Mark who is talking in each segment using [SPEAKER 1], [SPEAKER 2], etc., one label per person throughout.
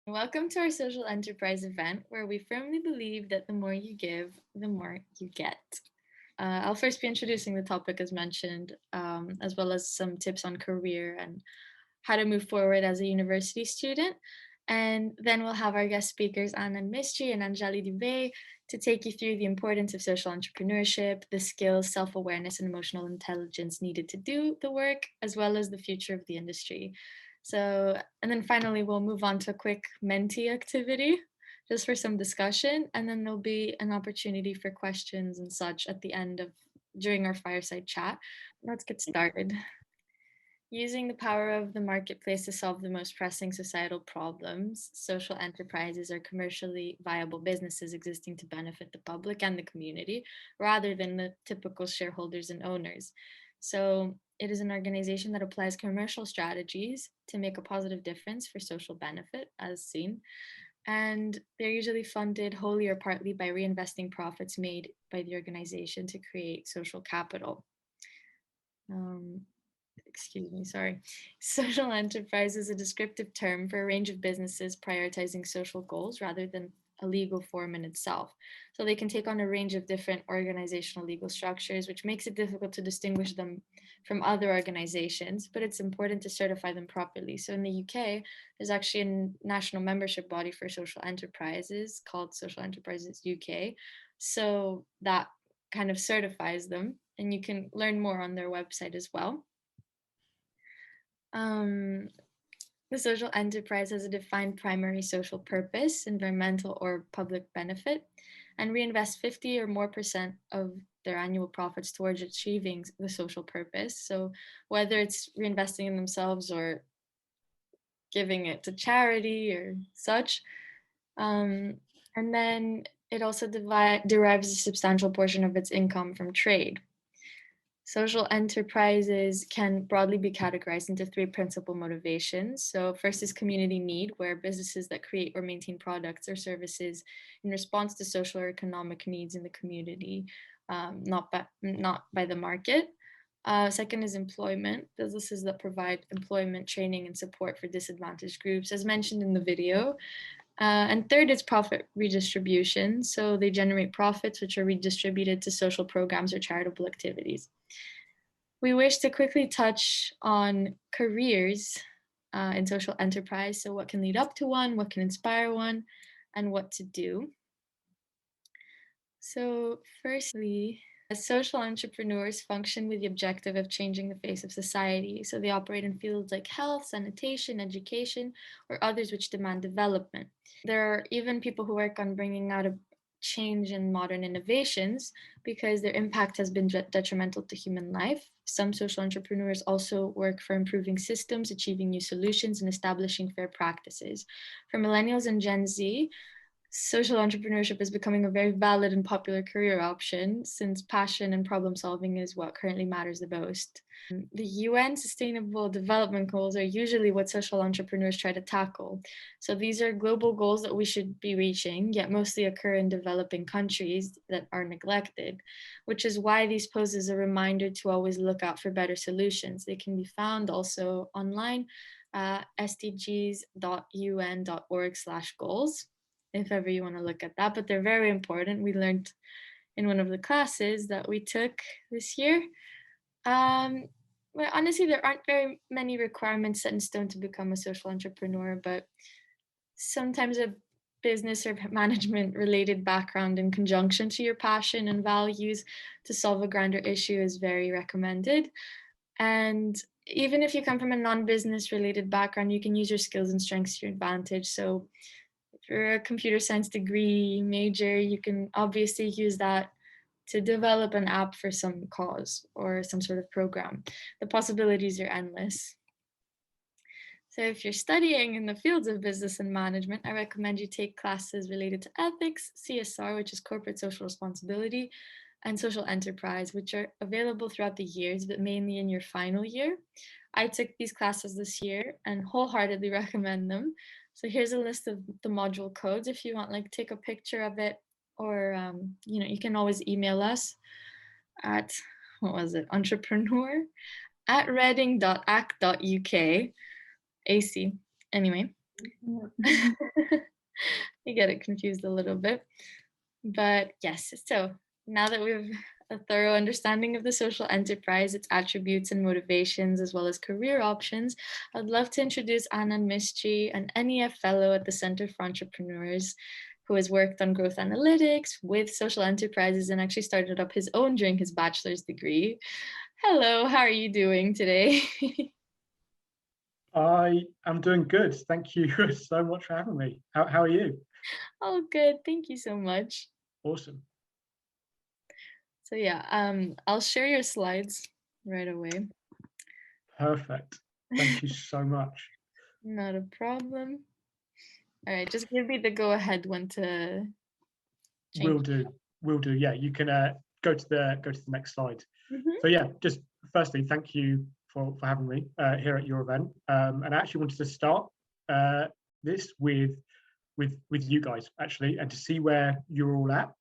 [SPEAKER 1] Welcome to our social enterprise event, where we firmly believe that the more you give, the more you get. I'll first be introducing the topic as mentioned, as well as some tips on career and how to move forward as a university student. And then we'll have our guest speakers, Anand Mistry and Anjali Dubey, to take you through the importance of social entrepreneurship, the skills, self awareness, and emotional intelligence needed to do the work, as well as the future of the industry. So, and then finally, we'll move on to a quick Menti activity just for some discussion. And then there'll be an opportunity for questions and such at the end of during our fireside chat. Let's get started. Using the power of the marketplace to solve the most pressing societal problems, social enterprises are commercially viable businesses existing to benefit the public and the community rather than the typical shareholders and owners. So, it is an organization that applies commercial strategies to make a positive difference for social benefit, as seen. And they're usually funded wholly or partly by reinvesting profits made by the organization to create social capital. Um, excuse me, sorry. Social enterprise is a descriptive term for a range of businesses prioritizing social goals rather than a legal form in itself. So they can take on a range of different organizational legal structures, which makes it difficult to distinguish them from other organizations, but it's important to certify them properly. So in the UK, there's actually a national membership body for social enterprises called Social Enterprises UK. So that kind of certifies them, and you can learn more on their website as well. Um, the social enterprise has a defined primary social purpose, environmental or public benefit, and reinvest 50 or more percent of their annual profits towards achieving the social purpose. So whether it's reinvesting in themselves or giving it to charity or such. And then it also derives a substantial portion of its income from trade. Social enterprises can broadly be categorized into three principal motivations. So, first is community need, where businesses that create or maintain products or services in response to social or economic needs in the community, not by the market. Second is employment, businesses that provide employment, training, and support for disadvantaged groups, as mentioned in the video. And third is profit redistribution. So they generate profits which are redistributed to social programs or charitable activities. We wish to quickly touch on careers in social enterprise. So, what can lead up to one, what can inspire one, and what to do. So, firstly, as social entrepreneurs function with the objective of changing the face of society. So, they operate in fields like health, sanitation, education, or others which demand development. There are even people who work on bringing out a change in modern innovations because their impact has been detrimental to human life. Some social entrepreneurs also work for improving systems, achieving new solutions, and establishing fair practices. For millennials and Gen Z, social entrepreneurship is becoming a very valid and popular career option since passion and problem solving is what currently matters the most. The UN Sustainable Development Goals are usually what social entrepreneurs try to tackle. So these are global goals that we should be reaching, yet mostly occur in developing countries that are neglected, which is why these pose as a reminder to always look out for better solutions. They can be found also online at sdgs.un.org/goals if ever you want to look at that, but they're very important. We learned in one of the classes that we took this year. Well, honestly, there aren't very many requirements set in stone to become a social entrepreneur, but sometimes a business or management related background in conjunction to your passion and values to solve a grander issue is very recommended. And even if you come from a non-business related background, you can use your skills and strengths to your advantage. So if you're a computer science degree major, you can obviously use that to develop an app for some cause or some sort of program. The possibilities are endless. So if you're studying in the fields of business and management, I recommend you take classes related to ethics, CSR, which is corporate social responsibility, and social enterprise, which are available throughout the years, but mainly in your final year. I took these classes this year and wholeheartedly recommend them. So here's a list of the module codes if you want, like take a picture of it, or you can always email us at what was it, entrepreneur at reading.ac.uk. AC. Anyway, I get it confused a little bit. But yes, so now that we have a thorough understanding of the social enterprise, its attributes and motivations, as well as career options, I'd love to introduce Anand Mistry, an NEF fellow at the Center for Entrepreneurs, who has worked on growth analytics with social enterprises and actually started up his own during his bachelor's degree. Hello, how are you doing today?
[SPEAKER 2] I am doing good. Thank you so much for having me. How are you?
[SPEAKER 1] Oh, good. Thank you so much.
[SPEAKER 2] Awesome.
[SPEAKER 1] So yeah, I'll share your slides right away.
[SPEAKER 2] Perfect. Thank you so much.
[SPEAKER 1] Not a problem. All right, just give me the go ahead when to change.
[SPEAKER 2] Will do. Will do. Yeah, you can go to the next slide.
[SPEAKER 1] Mhm.
[SPEAKER 2] So yeah, just firstly, thank you for having me here at your event. And I actually wanted to start this with you guys actually, and to see where you're all at.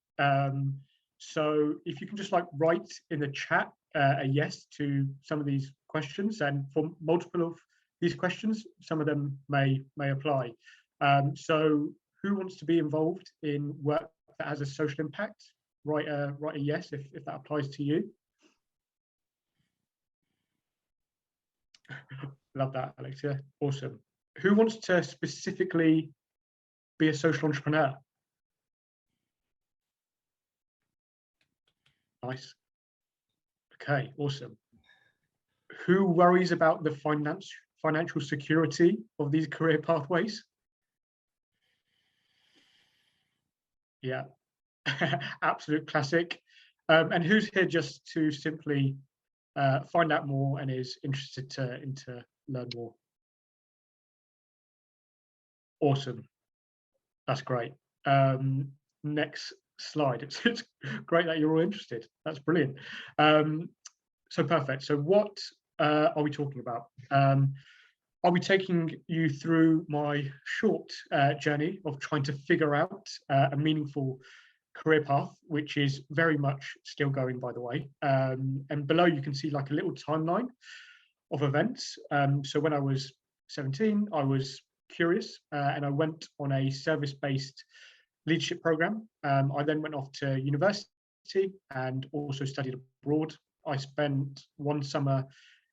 [SPEAKER 2] So if you can just like write in the chat a yes to some of these questions, and for multiple of these questions, some of them may apply. So who wants to be involved in work that has a social impact? Write a yes if that applies to you. Love that, Alexia. Awesome. Who wants to specifically be a social entrepreneur? Nice. Okay, awesome. Who worries about the financial security of these career pathways? Yeah, absolute classic. And who's here just to simply find out more and is interested to learn more? Awesome. That's great. Next slide. It's great that you're all interested. That's brilliant. So perfect. So what are we talking about? I'll be taking you through my short journey of trying to figure out a meaningful career path, which is very much still going, by the way. And below you can see like a little timeline of events. So when I was 17, I was curious and I went on a service-based leadership program. I then went off to university and also studied abroad. I spent one summer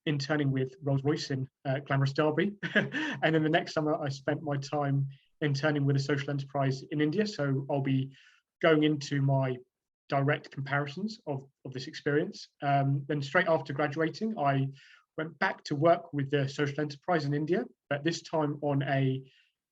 [SPEAKER 2] interning with Rolls-Royce in glamorous Derby. And then the next summer, I spent my time interning with a social enterprise in India. So I'll be going into my direct comparisons of this experience. Then straight after graduating, I went back to work with the social enterprise in India, but this time on a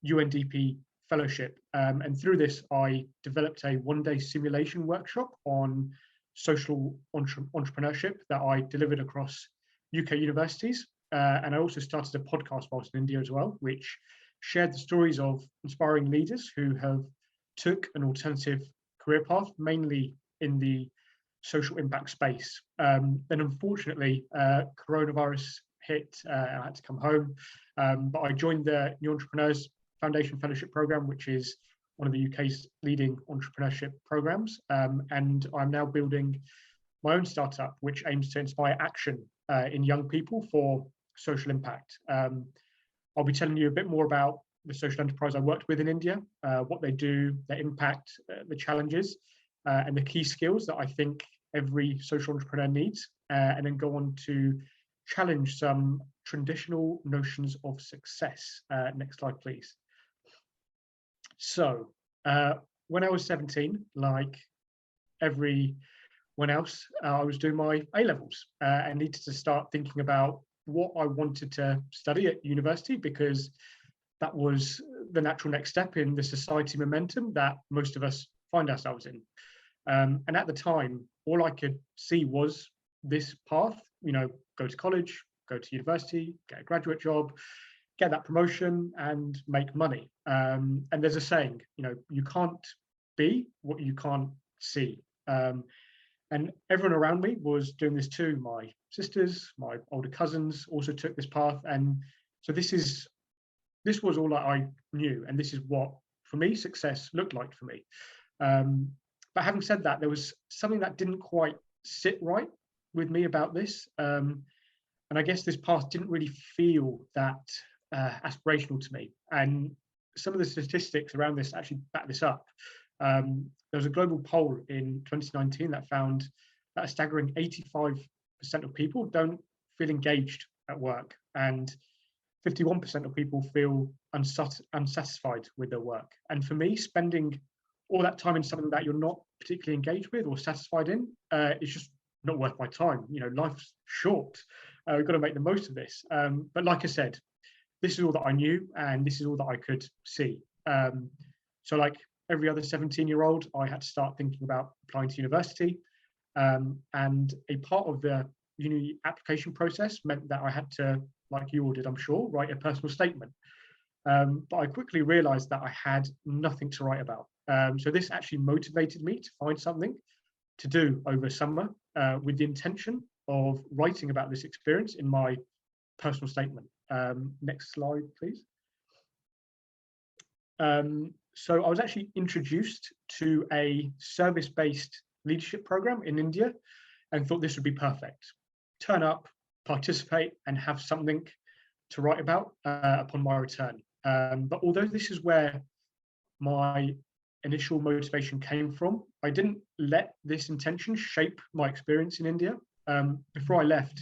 [SPEAKER 2] UNDP fellowship. And through this, I developed a one-day simulation workshop on social entrepreneurship that I delivered across UK universities. And I also started a podcast whilst in India as well, which shared the stories of inspiring leaders who have took an alternative career path, mainly in the social impact space. Then unfortunately, coronavirus hit, I had to come home, but I joined the New Entrepreneurs Foundation Fellowship Programme, which is one of the UK's leading entrepreneurship programs. And I'm now building my own startup, which aims to inspire action in young people for social impact. I'll be telling you a bit more about the social enterprise I worked with in India, what they do, their impact, the challenges, and the key skills that I think every social entrepreneur needs, and then go on to challenge some traditional notions of success. Next slide, please. So when I was 17, like everyone else, I was doing my A-levels and needed to start thinking about what I wanted to study at university, because that was the natural next step in the society momentum that most of us find ourselves in. And at the time, all I could see was this path, go to college, go to university, get a graduate job, get that promotion and make money. And there's a saying, you can't be what you can't see. And everyone around me was doing this too. My sisters, my older cousins also took this path. And so this was all that I knew. And this is what, for me, success looked like for me. But having said that, there was something that didn't quite sit right with me about this. And I guess this path didn't really feel that aspirational to me. And some of the statistics around this actually back this up. There was a global poll in 2019 that found that a staggering 85% of people don't feel engaged at work, and 51% of people feel unsatisfied with their work. And for me, spending all that time in something that you're not particularly engaged with or satisfied in, is just not worth my time. Life's short. We've got to make the most of this. But like I said, this is all that I knew, and this is all that I could see. So like every other 17-year-old, I had to start thinking about applying to university. And a part of the uni application process meant that I had to, like you all did, I'm sure, write a personal statement. But I quickly realized that I had nothing to write about. So this actually motivated me to find something to do over summer, with the intention of writing about this experience in my personal statement. Next slide, please. So I was actually introduced to a service-based leadership program in India and thought this would be perfect. Turn up, participate, and have something to write about upon my return. But although this is where my initial motivation came from, I didn't let this intention shape my experience in India. Before I left,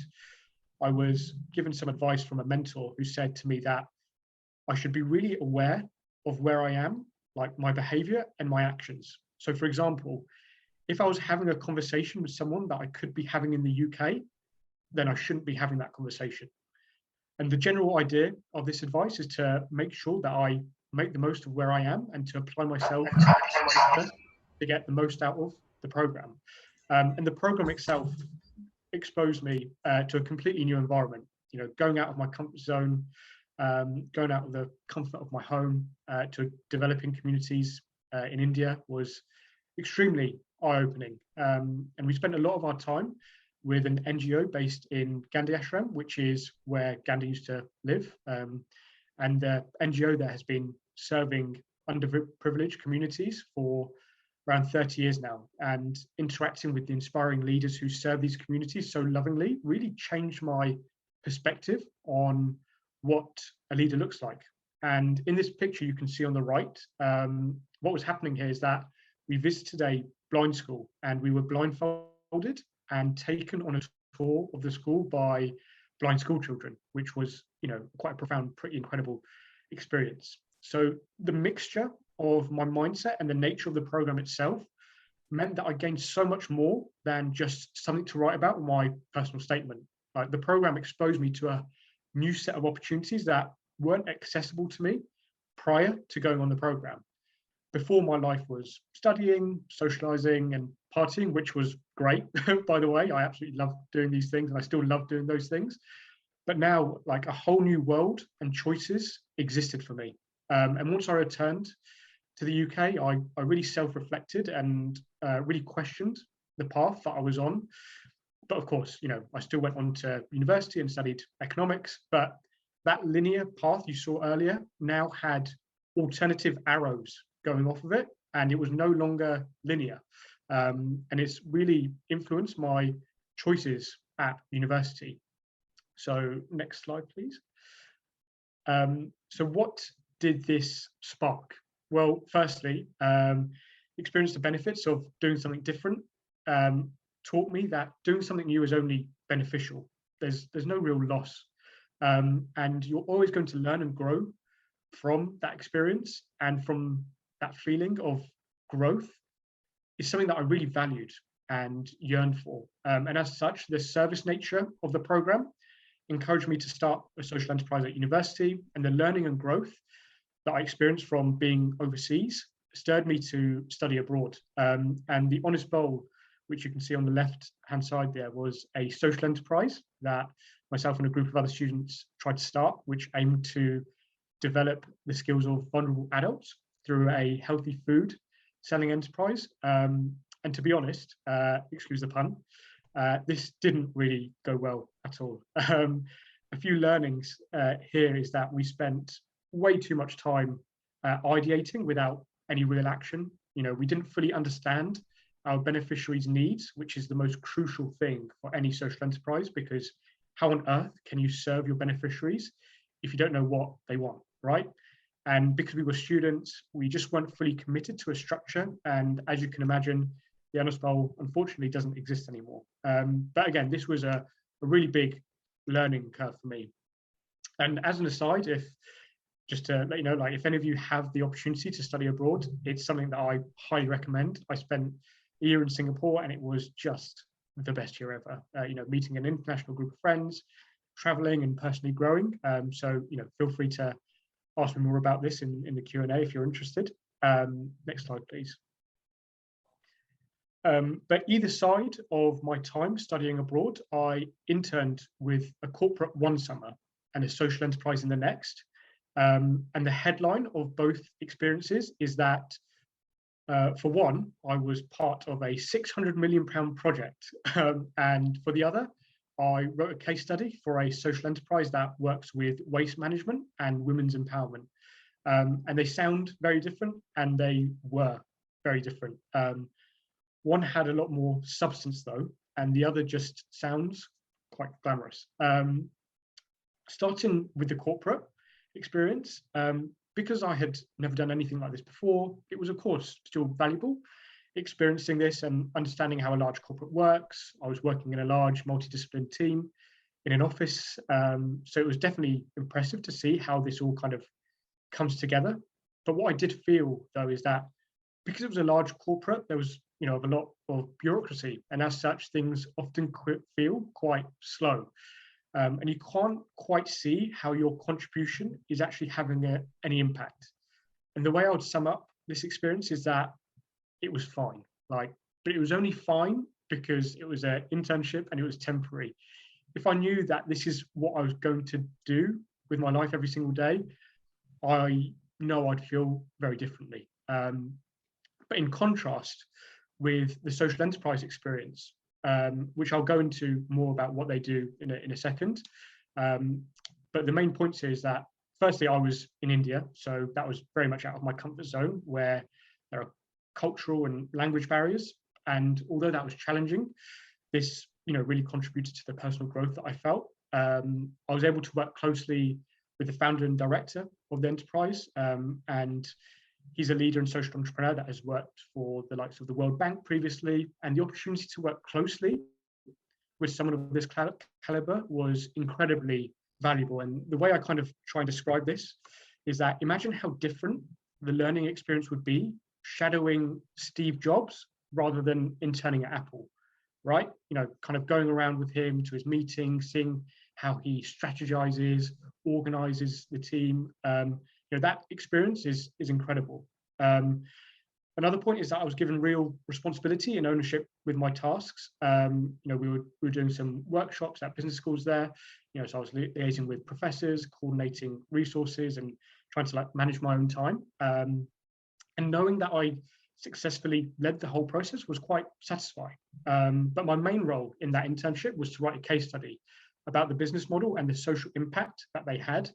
[SPEAKER 2] I was given some advice from a mentor who said to me that I should be really aware of where I am, like my behavior and my actions. So for example, if I was having a conversation with someone that I could be having in the UK, then I shouldn't be having that conversation. And the general idea of this advice is to make sure that I make the most of where I am and to apply myself to get the most out of the program. And the program itself exposed me to a completely new environment, going out of my comfort zone, going out of the comfort of my home, to developing communities in India was extremely eye-opening. And we spent a lot of our time with an NGO based in Gandhi Ashram, which is where Gandhi used to live. And the NGO there has been serving underprivileged communities for around 30 years now, and interacting with the inspiring leaders who serve these communities so lovingly really changed my perspective on what a leader looks like. And in this picture you can see on the right, what was happening here is that we visited a blind school, and we were blindfolded and taken on a tour of the school by blind school children, which was, quite a profound, pretty incredible experience. So the mixture of my mindset and the nature of the program itself meant that I gained so much more than just something to write about in my personal statement. The program exposed me to a new set of opportunities that weren't accessible to me prior to going on the program. Before, my life was studying, socializing, and partying, which was great. By the way, I absolutely love doing these things, and I still love doing those things. But now, like, a whole new world and choices existed for me. And once I returned to the UK, I really self-reflected and really questioned the path that I was on. But of course, I still went on to university and studied economics, but that linear path you saw earlier now had alternative arrows going off of it, and it was no longer linear. And it's really influenced my choices at university. So next slide, please. So what did this spark? Well, firstly, experience the benefits of doing something different, taught me that doing something new is only beneficial. There's no real loss. And you're always going to learn and grow from that experience, and from that feeling of growth is something that I really valued and yearned for. And as such, the service nature of the program encouraged me to start a social enterprise at university, and the learning and growth that I experienced from being overseas stirred me to study abroad. And the Honest Bowl, which you can see on the left-hand side there, was a social enterprise that myself and a group of other students tried to start, which aimed to develop the skills of vulnerable adults through a healthy food selling enterprise. And to be honest, excuse the pun, this didn't really go well at all. A few learnings here is that we spent way too much time ideating without any real action. We didn't fully understand our beneficiaries' needs, which is the most crucial thing for any social enterprise, because how on earth can you serve your beneficiaries if you don't know what they want, right? And because we were students, we just weren't fully committed to a structure. And as you can imagine, the Honors Bowl unfortunately doesn't exist anymore. But again, this was a really big learning curve for me. And as an aside, just to let you know, like if any of you have the opportunity to study abroad, it's something that I highly recommend. I spent a year in Singapore and it was just the best year ever. Meeting an international group of friends, traveling and personally growing. So feel free to ask me more about this in the Q&A if you're interested. Next slide, please. But either side of my time studying abroad, I interned with a corporate one summer and a social enterprise in the next. And the headline of both experiences is that, for one, I was part of a £600 million project. And for the other, I wrote a case study for a social enterprise that works with waste management and women's empowerment. And they sound very different, and they were very different. One had a lot more substance, though, and the other just sounds quite glamorous. Starting with the corporate experience, because I had never done anything like this before, it was, of course, still valuable experiencing this and understanding how a large corporate works. I was working in a large multidisciplinary team in an office, so it was definitely impressive to see how this all kind of comes together. But what I did feel, though, is that because it was a large corporate, there was a lot of bureaucracy, and as such, things often feel quite slow. And you can't quite see how your contribution is actually having any impact. And the way I would sum up this experience is that it was fine, but it was only fine because it was an internship and it was temporary. If I knew that this is what I was going to do with my life every single day, I know I'd feel very differently. But in contrast with the social enterprise experience, which I'll go into more about what they do in a second. But the main point is that, firstly, I was in India, so that was very much out of my comfort zone, where there are cultural and language barriers. And although that was challenging, this really contributed to the personal growth that I felt. I was able to work closely with the founder and director of the enterprise, and he's a leader and social entrepreneur that has worked for the likes of the World Bank previously, and the opportunity to work closely with someone of this caliber was incredibly valuable. And the way I kind of try and describe this is that imagine how different the learning experience would be shadowing Steve Jobs rather than interning at Apple, right? Kind of going around with him to his meetings, seeing how he strategizes, organizes the team. That experience is incredible. Another point is that I was given real responsibility and ownership with my tasks. We were doing some workshops at business schools there. So I was liaising with professors, coordinating resources, and trying to manage my own time. And knowing that I successfully led the whole process was quite satisfying. But my main role in that internship was to write a case study about the business model and the social impact that they had.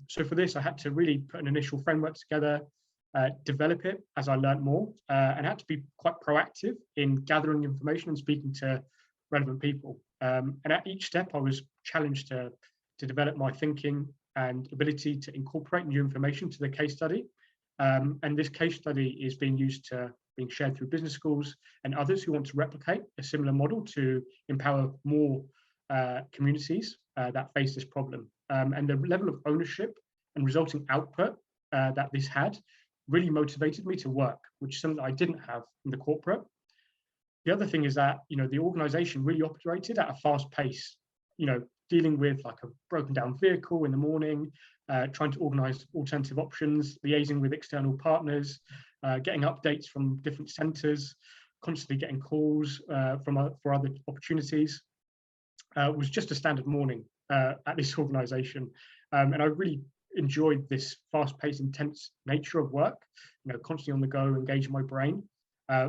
[SPEAKER 2] So for this, I had to really put an initial framework together, develop it as I learned more, and had to be quite proactive in gathering information and speaking to relevant people. And at each step, I was challenged to develop my thinking and ability to incorporate new information to the case study. And this case study is being shared through business schools and others who want to replicate a similar model to empower more communities that face this problem. And the level of ownership and resulting output that this had really motivated me to work, which is something that I didn't have in the corporate. The other thing is that, the organization really operated at a fast pace, dealing with a broken down vehicle in the morning, trying to organize alternative options, liaising with external partners, getting updates from different centers, constantly getting calls for other opportunities. Was just a standard morning at this organization. And I really enjoyed this fast-paced, intense nature of work, constantly on the go, engaging my brain,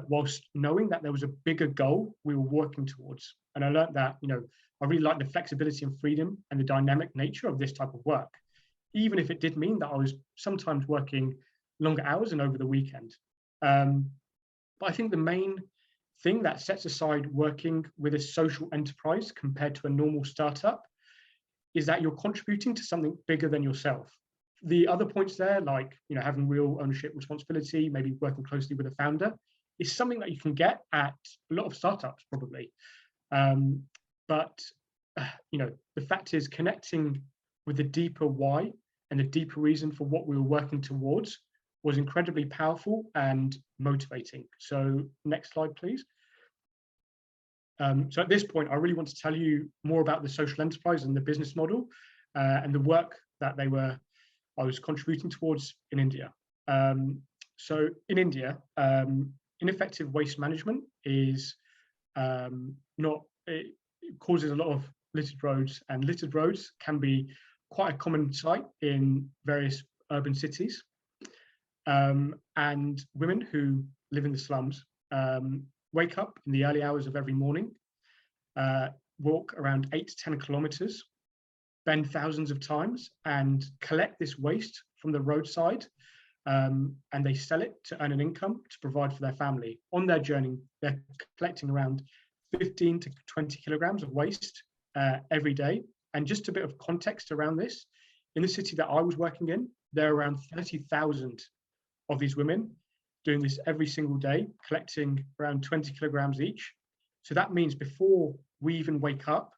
[SPEAKER 2] whilst knowing that there was a bigger goal we were working towards. And I learned that, I really liked the flexibility and freedom and the dynamic nature of this type of work, even if it did mean that I was sometimes working longer hours and over the weekend. But I think the main thing that sets aside working with a social enterprise compared to a normal startup is that you're contributing to something bigger than yourself. The other points there, like having real ownership, responsibility, maybe working closely with a founder, is something that you can get at a lot of startups probably. But the fact is, connecting with the deeper why and the deeper reason for what we were working towards was incredibly powerful and motivating. So next slide, please. So at this point, I really want to tell you more about the social enterprise and the business model and the work that I was contributing towards in India. So in India, ineffective waste management is it causes a lot of littered roads, and littered roads can be quite a common sight in various urban cities. And women who live in the slums wake up in the early hours of every morning, walk around 8 to 10 kilometers, bend thousands of times, and collect this waste from the roadside, and they sell it to earn an income to provide for their family. On their journey, they're collecting around 15 to 20 kilograms of waste every day. And just a bit of context around this, in the city that I was working in, there are around 30,000 of these women doing this every single day, collecting around 20 kilograms each. So that means before we even wake up,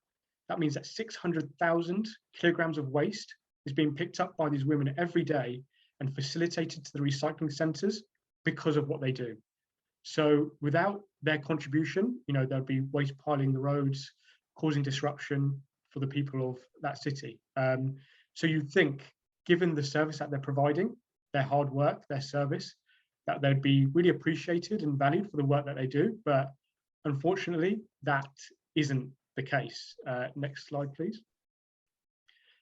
[SPEAKER 2] that means that 600,000 kilograms of waste is being picked up by these women every day and facilitated to the recycling centers because of what they do. So without their contribution, there'd be waste piling the roads, causing disruption for the people of that city. So you'd think, given the service that they're providing, their hard work, their service, that they'd be really appreciated and valued for the work that they do. But unfortunately, that isn't the case. Next slide, please.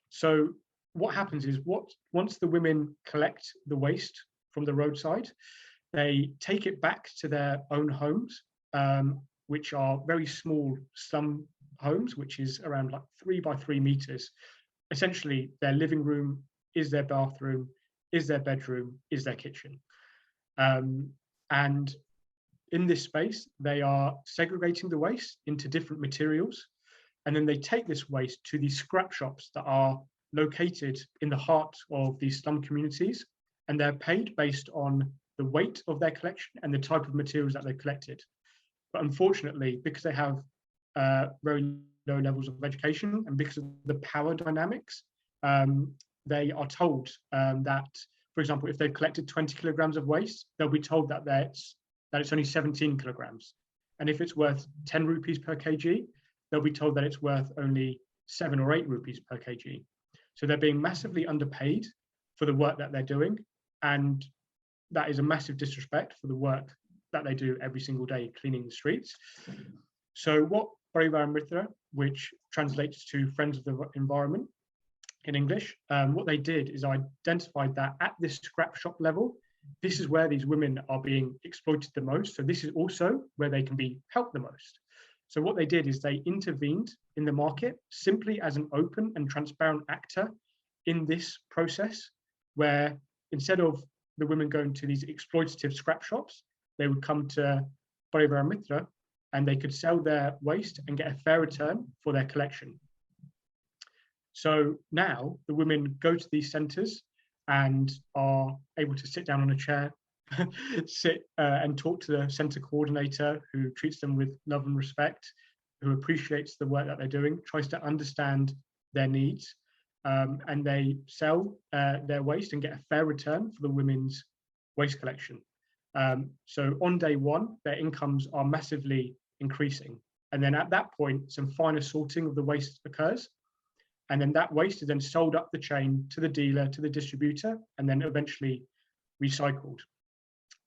[SPEAKER 2] So what happens is, once the women collect the waste from the roadside, they take it back to their own homes, which are very small slum homes, which is around like 3 by 3 meters. Essentially, their living room is their bathroom, is their bedroom, is their kitchen. And in this space, they are segregating the waste into different materials. And then they take this waste to these scrap shops that are located in the heart of these slum communities. And they're paid based on the weight of their collection and the type of materials that they've collected. But unfortunately, because they have very low levels of education and because of the power dynamics, they are told that, for example, if they've collected 20 kilograms of waste, they'll be told that it's only 17 kilograms. And if it's worth 10 rupees per kg, they'll be told that it's worth only 7 or 8 rupees per kg. So they're being massively underpaid for the work that they're doing. And that is a massive disrespect for the work that they do every single day cleaning the streets. So what Paryavaran Mitra, which translates to Friends of the Environment in English, what they did is identified that at this scrap shop level, this is where these women are being exploited the most. So this is also where they can be helped the most. So what they did is they intervened in the market simply as an open and transparent actor in this process, where instead of the women going to these exploitative scrap shops, they would come to Paryavaran Mitra and they could sell their waste and get a fair return for their collection. So now the women go to these centers and are able to sit down on a chair, sit and talk to the center coordinator, who treats them with love and respect, who appreciates the work that they're doing, tries to understand their needs, and they sell their waste and get a fair return for the women's waste collection. So on day one, their incomes are massively increasing. And then at that point, some finer sorting of the waste occurs. And then that waste is then sold up the chain to the dealer, to the distributor, and then eventually recycled.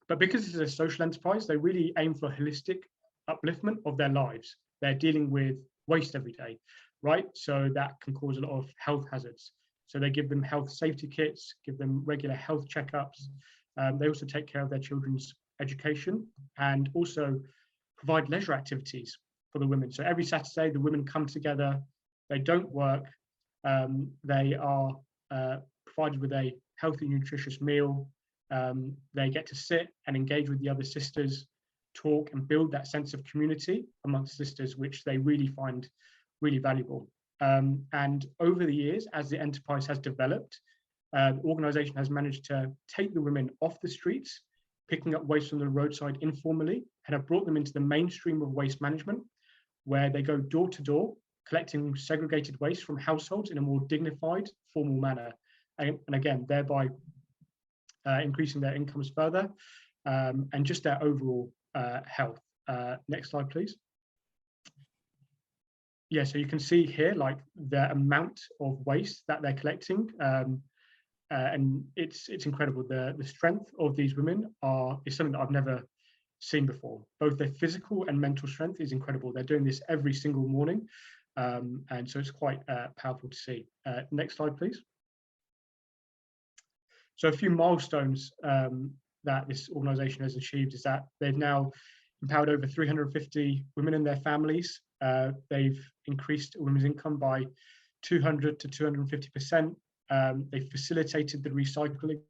[SPEAKER 2] But because it's a social enterprise, they really aim for holistic upliftment of their lives. They're dealing with waste every day, right? So that can cause a lot of health hazards. So they give them health safety kits, give them regular health checkups. They also take care of their children's education and also provide leisure activities for the women. So every Saturday, the women come together, they don't work, they are provided with a healthy, nutritious meal. They get to sit and engage with the other sisters, talk and build that sense of community amongst sisters, which they really find really valuable. And over the years, as the enterprise has developed, The organisation has managed to take the women off the streets, picking up waste from the roadside informally, and have brought them into the mainstream of waste management, where they go door to door, collecting segregated waste from households in a more dignified, formal manner, and again, thereby increasing their incomes further, and just their overall health. Next slide, please. Yeah, so you can see here, like, the amount of waste that they're collecting, and it's incredible. The strength of these women is something that I've never seen before. Both their physical and mental strength is incredible. They're doing this every single morning, and so it's quite powerful to see. Next slide, please. So a few milestones that this organisation has achieved is that they've now empowered over 350 women and their families. They've increased women's income by 200 to 250%. They've facilitated the recycling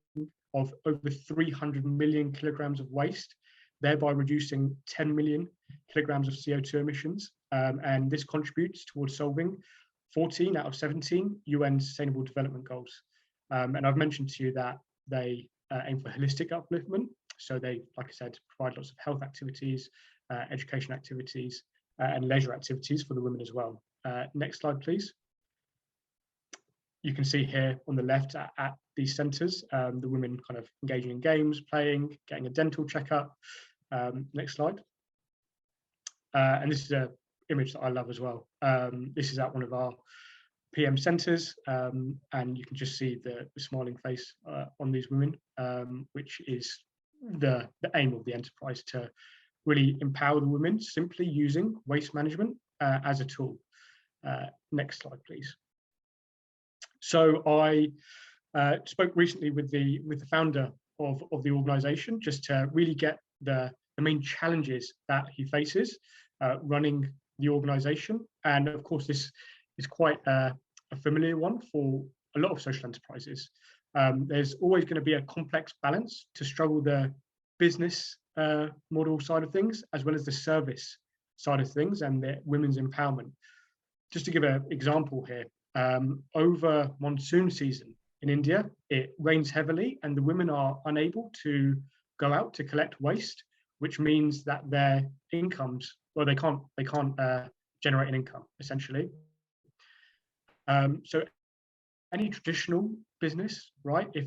[SPEAKER 2] of over 300 million kilograms of waste, thereby reducing 10 million kilograms of CO2 emissions. And this contributes towards solving 14 out of 17 UN Sustainable Development Goals. And I've mentioned to you that they aim for holistic upliftment. So they, like I said, provide lots of health activities, education activities, and leisure activities for the women as well. Next slide, please. You can see here on the left at these centres, the women kind of engaging in games, playing, getting a dental checkup. Next slide. And this is an image that I love as well. This is at one of our PM centres, and you can just see the smiling face on these women, which is the aim of the enterprise, to really empower the women simply using waste management as a tool. Next slide, please. So I spoke recently with the founder of the organisation, just to really get the main challenges that he faces running the organisation. And of course, this is quite a familiar one for a lot of social enterprises. There's always going to be a complex balance to struggle the business model side of things, as well as the service side of things and the women's empowerment. Just to give an example here, over monsoon season in India, it rains heavily and the women are unable to go out to collect waste, which means that their incomes, well, they can't generate an income, essentially. So any traditional business, right, if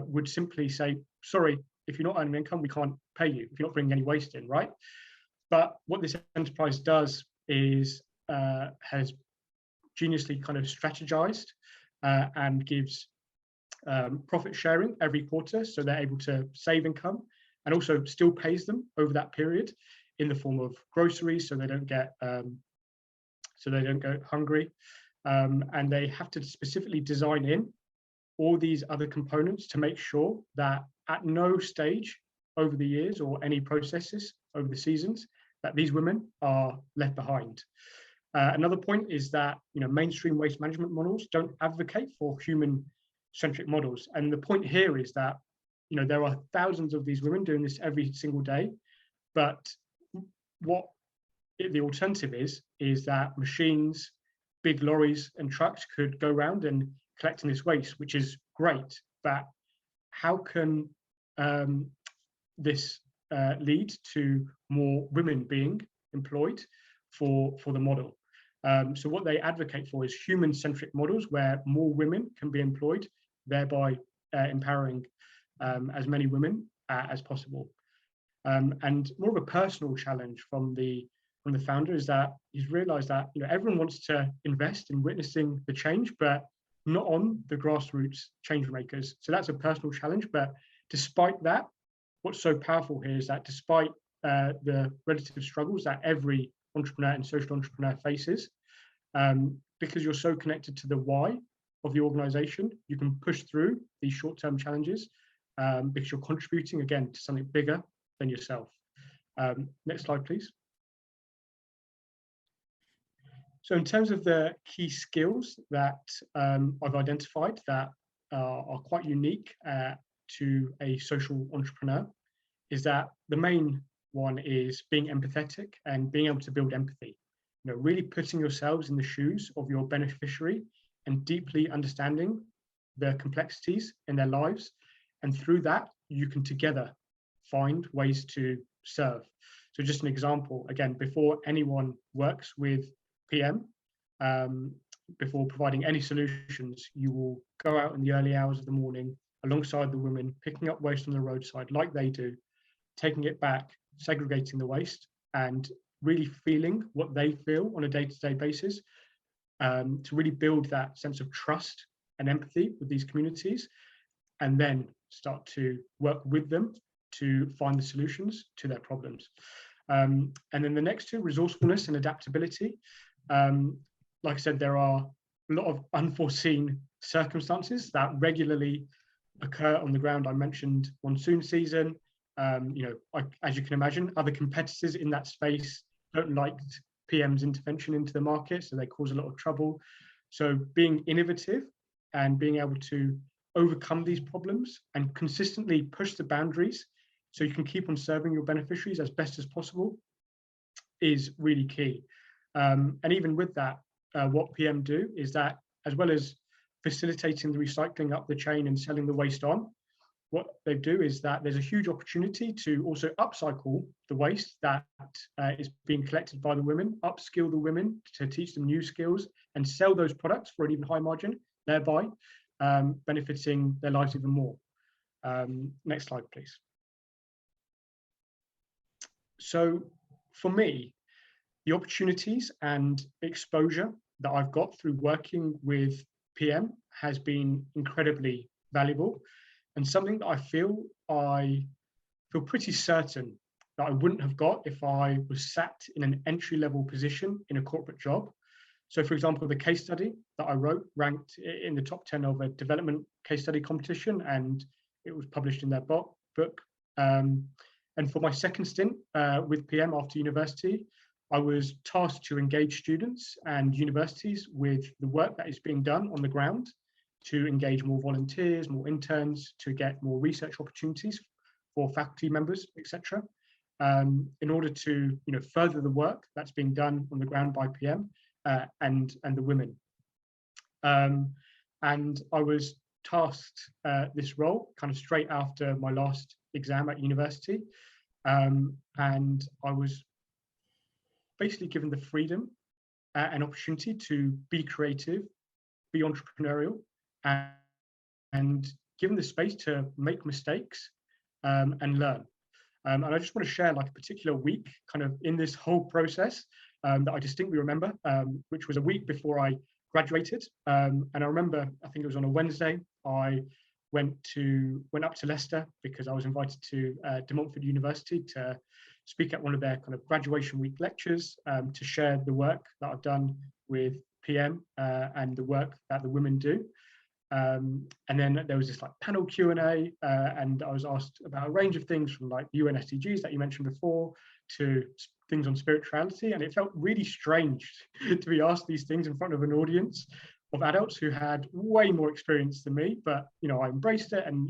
[SPEAKER 2] would simply say, sorry, if you're not earning income, we can't pay you if you're not bringing any waste in, right? But what this enterprise does is has geniusly kind of strategized and gives profit sharing every quarter, so they're able to save income, and also still pays them over that period in the form of groceries, so they don't get go hungry, and they have to specifically design in all these other components to make sure that at no stage over the years or any processes over the seasons that these women are left behind. Another point is that mainstream waste management models don't advocate for human-centric models, and the point here is that there are thousands of these women doing this every single day, but what the alternative is that machines, big lorries and trucks could go around and collecting this waste, which is great, but how can this lead to more women being employed for the model? So what they advocate for is human-centric models where more women can be employed, thereby empowering as many women as possible. And more of a personal challenge from the founder is that he's realized that everyone wants to invest in witnessing the change, but not on the grassroots change makers. So that's a personal challenge. But despite that, what's so powerful here is that despite the relative struggles that every entrepreneur and social entrepreneur faces, because you're so connected to the why of the organization, you can push through these short-term challenges because you're contributing, again, to something bigger than yourself. Next slide, please. So in terms of the key skills that I've identified that are quite unique to a social entrepreneur, is that the main one is being empathetic and being able to build empathy. Really putting yourselves in the shoes of your beneficiary and deeply understanding the complexities in their lives. And through that, you can together find ways to serve. So just an example, again, before anyone works with PM, before providing any solutions, you will go out in the early hours of the morning alongside the women, picking up waste on the roadside like they do, taking it back, segregating the waste, and really feeling what they feel on a day-to-day basis, to really build that sense of trust and empathy with these communities, and then start to work with them to find the solutions to their problems. And then the next two, resourcefulness and adaptability. Like I said, there are a lot of unforeseen circumstances that regularly occur on the ground. I mentioned monsoon season. As you can imagine, other competitors in that space don't like PM's intervention into the market, so they cause a lot of trouble. So being innovative and being able to overcome these problems and consistently push the boundaries so you can keep on serving your beneficiaries as best as possible is really key. And even with that, what PM do is that, as well as facilitating the recycling up the chain and selling the waste on, what they do is that there's a huge opportunity to also upcycle the waste that is being collected by the women, upskill the women to teach them new skills and sell those products for an even higher margin, thereby benefiting their lives even more. Next slide, please. So for me, the opportunities and exposure that I've got through working with PM has been incredibly valuable, and something that I feel pretty certain that I wouldn't have got if I was sat in an entry-level position in a corporate job. So for example, the case study that I wrote ranked in the top 10 of a development case study competition, and it was published in their book. And for my second stint with PM after university, I was tasked to engage students and universities with the work that is being done on the ground, to engage more volunteers, more interns, to get more research opportunities for faculty members, etc., in order to further the work that's being done on the ground by PM and the women. And I was tasked this role kind of straight after my last exam at university, and I was basically given the freedom and opportunity to be creative, be entrepreneurial, and given the space to make mistakes and learn. And I just want to share like a particular week kind of in this whole process that I distinctly remember, which was a week before I graduated. And I remember, I think it was on a Wednesday, I went up to Leicester because I was invited to De Montfort University to speak at one of their kind of graduation week lectures, to share the work that I've done with PM and the work that the women do. And then there was this like panel Q&A, and I was asked about a range of things from like UN SDGs that you mentioned before to things on spirituality, and it felt really strange to be asked these things in front of an audience of adults who had way more experience than me, but I embraced it and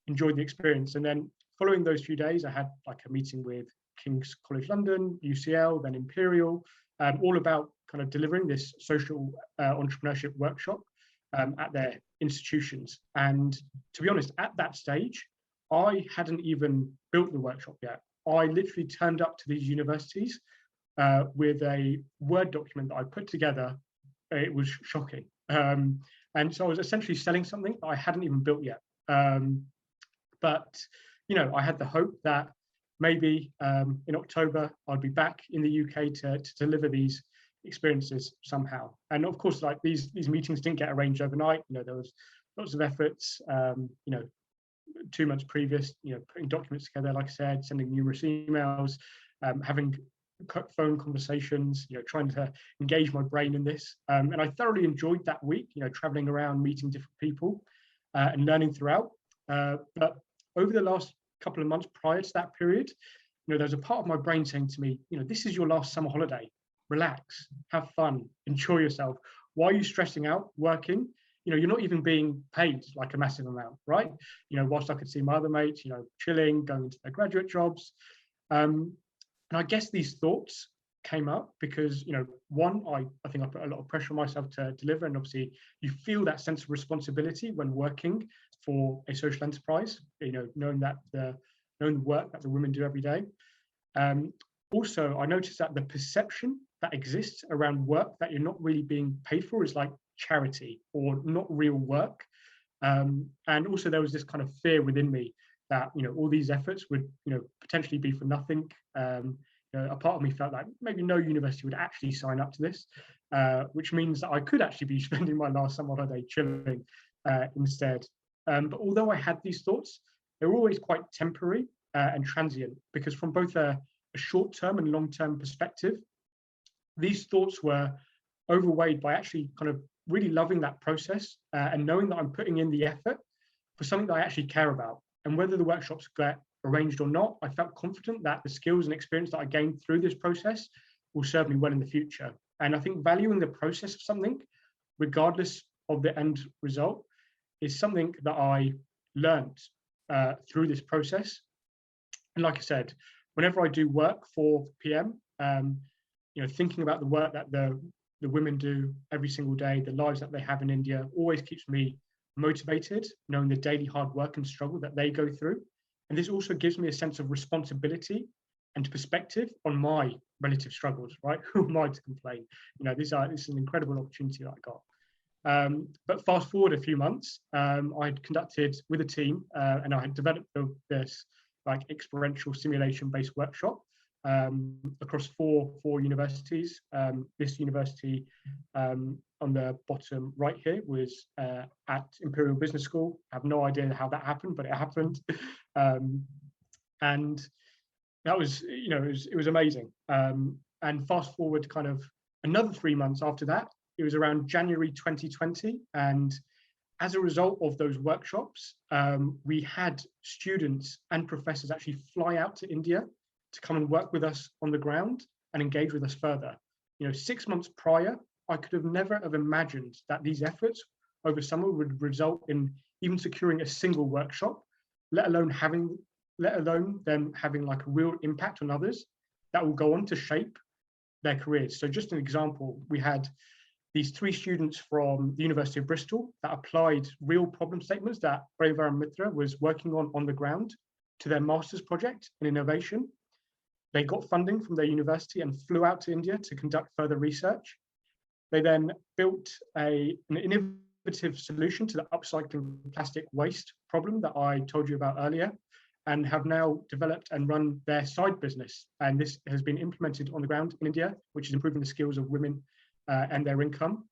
[SPEAKER 2] enjoyed the experience. And then following those few days, I had like a meeting with King's College London, UCL, then Imperial, all about kind of delivering this social entrepreneurship workshop at their institutions. And to be honest, at that stage, I hadn't even built the workshop yet. I literally turned up to these universities with a Word document that I put together. It was shocking. And so I was essentially selling something that I hadn't even built yet. But I had the hope that maybe in October I'd be back in the UK to deliver these experiences somehow. And of course, like these meetings didn't get arranged overnight. There was lots of efforts. 2 months previous, putting documents together, like I said, sending numerous emails, having phone conversations, trying to engage my brain in this. And I thoroughly enjoyed that week, traveling around, meeting different people and learning throughout. But over the last couple of months prior to that period, there's a part of my brain saying to me, this is your last summer holiday. Relax, have fun, enjoy yourself. Why are you stressing out, working? You're not even being paid like a massive amount, right? Whilst I could see my other mates, chilling, going into their graduate jobs. And I guess these thoughts came up because, one, I think I put a lot of pressure on myself to deliver, and obviously you feel that sense of responsibility when working for a social enterprise, knowing the work that the women do every day. Also, I noticed that the perception that exists around work that you're not really being paid for is like charity or not real work. And also there was this kind of fear within me that, all these efforts would, potentially be for nothing. A part of me felt like maybe no university would actually sign up to this, which means that I could actually be spending my last summer holiday chilling instead. But although I had these thoughts, they were always quite temporary and transient, because from both a short-term and long-term perspective, these thoughts were overweighed by actually kind of really loving that process and knowing that I'm putting in the effort for something that I actually care about. And whether the workshops get arranged or not, I felt confident that the skills and experience that I gained through this process will serve me well in the future. And I think valuing the process of something, regardless of the end result, is something that I learned through this process. And like I said, whenever I do work for PM, thinking about the work that the women do every single day, the lives that they have in India, always keeps me motivated, knowing the daily hard work and struggle that they go through. And this also gives me a sense of responsibility and perspective on my relative struggles, right? Who am I to complain? This is an incredible opportunity that I got. But fast forward a few months, I had conducted with a team and I had developed this like experiential simulation-based workshop across four universities. This university on the bottom right here was at Imperial Business School. I have no idea how that happened, but it happened. And that was, it was amazing. And fast forward kind of another 3 months after that, it was around January 2020. And as a result of those workshops, we had students and professors actually fly out to India to come and work with us on the ground and engage with us further. 6 months prior, I could have never have imagined that these efforts over summer would result in even securing a single workshop, let alone them having like a real impact on others that will go on to shape their careers. So just an example, we had these 3 students from the University of Bristol that applied real problem statements that Paryavaran Mitra was working on the ground to their master's project in innovation. They got funding from their university and flew out to India to conduct further research. They then built an innovative solution to the upcycling plastic waste problem that I told you about earlier, and have now developed and run their side business. And this has been implemented on the ground in India, which is improving the skills of women and their income.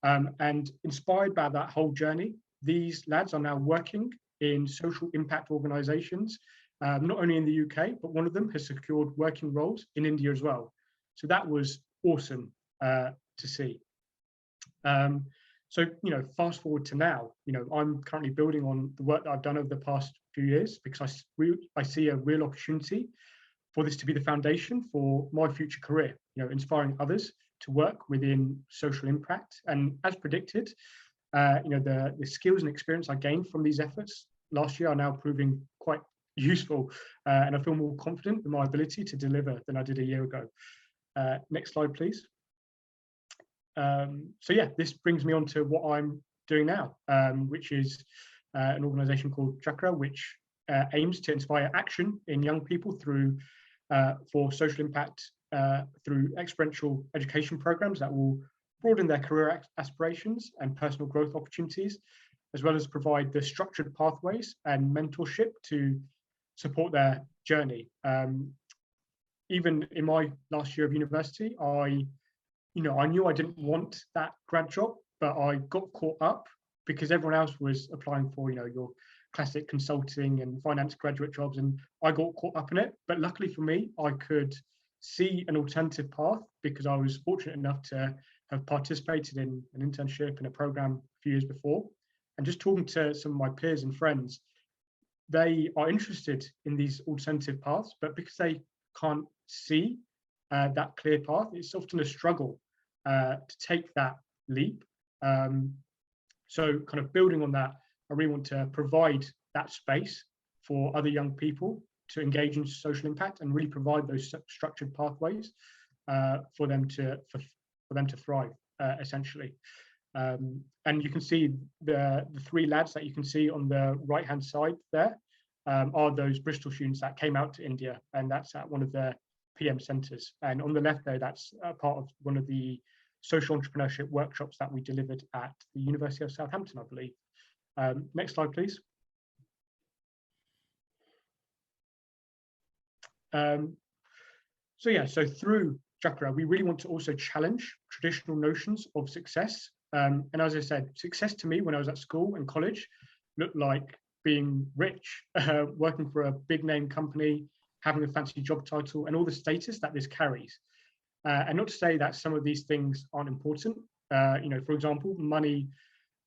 [SPEAKER 2] And inspired by that whole journey, these lads are now working in social impact organizations, not only in the UK, but one of them has secured working roles in India as well. So that was awesome to see. So, fast forward to now, I'm currently building on the work that I've done over the past few years, because I see a real opportunity for this to be the foundation for my future career, inspiring others to work within social impact. And as predicted, the skills and experience I gained from these efforts last year are now proving quite useful, and I feel more confident in my ability to deliver than I did a year ago. Next slide, please. So yeah, this brings me on to what I'm doing now, which is an organization called CHAKRA, which aims to inspire action in young people for social impact through experiential education programs that will broaden their career aspirations and personal growth opportunities, as well as provide the structured pathways and mentorship to support their journey. Even in my last year of university, I knew I didn't want that grad job, but I got caught up because everyone else was applying for, your classic consulting and finance graduate jobs, and I got caught up in it. But luckily for me, I could see an alternative path because I was fortunate enough to have participated in an internship in a program a few years before. And just talking to some of my peers and friends, they are interested in these alternative paths, but because they can't see that clear path, it's often a struggle to take that leap. So kind of building on that, I really want to provide that space for other young people to engage in social impact and really provide those structured pathways for them to thrive, essentially. And you can see the three lads that you can see on the right hand side there are those Bristol students that came out to India, and that's at one of their PM centres. And on the left there, that's part of one of the social entrepreneurship workshops that we delivered at the University of Southampton, I believe. Next slide, please. So through CHAKRA, we really want to also challenge traditional notions of success. And as I said, success to me when I was at school and college looked like being rich, working for a big name company, having a fancy job title, and all the status that this carries. And not to say that some of these things aren't important. For example,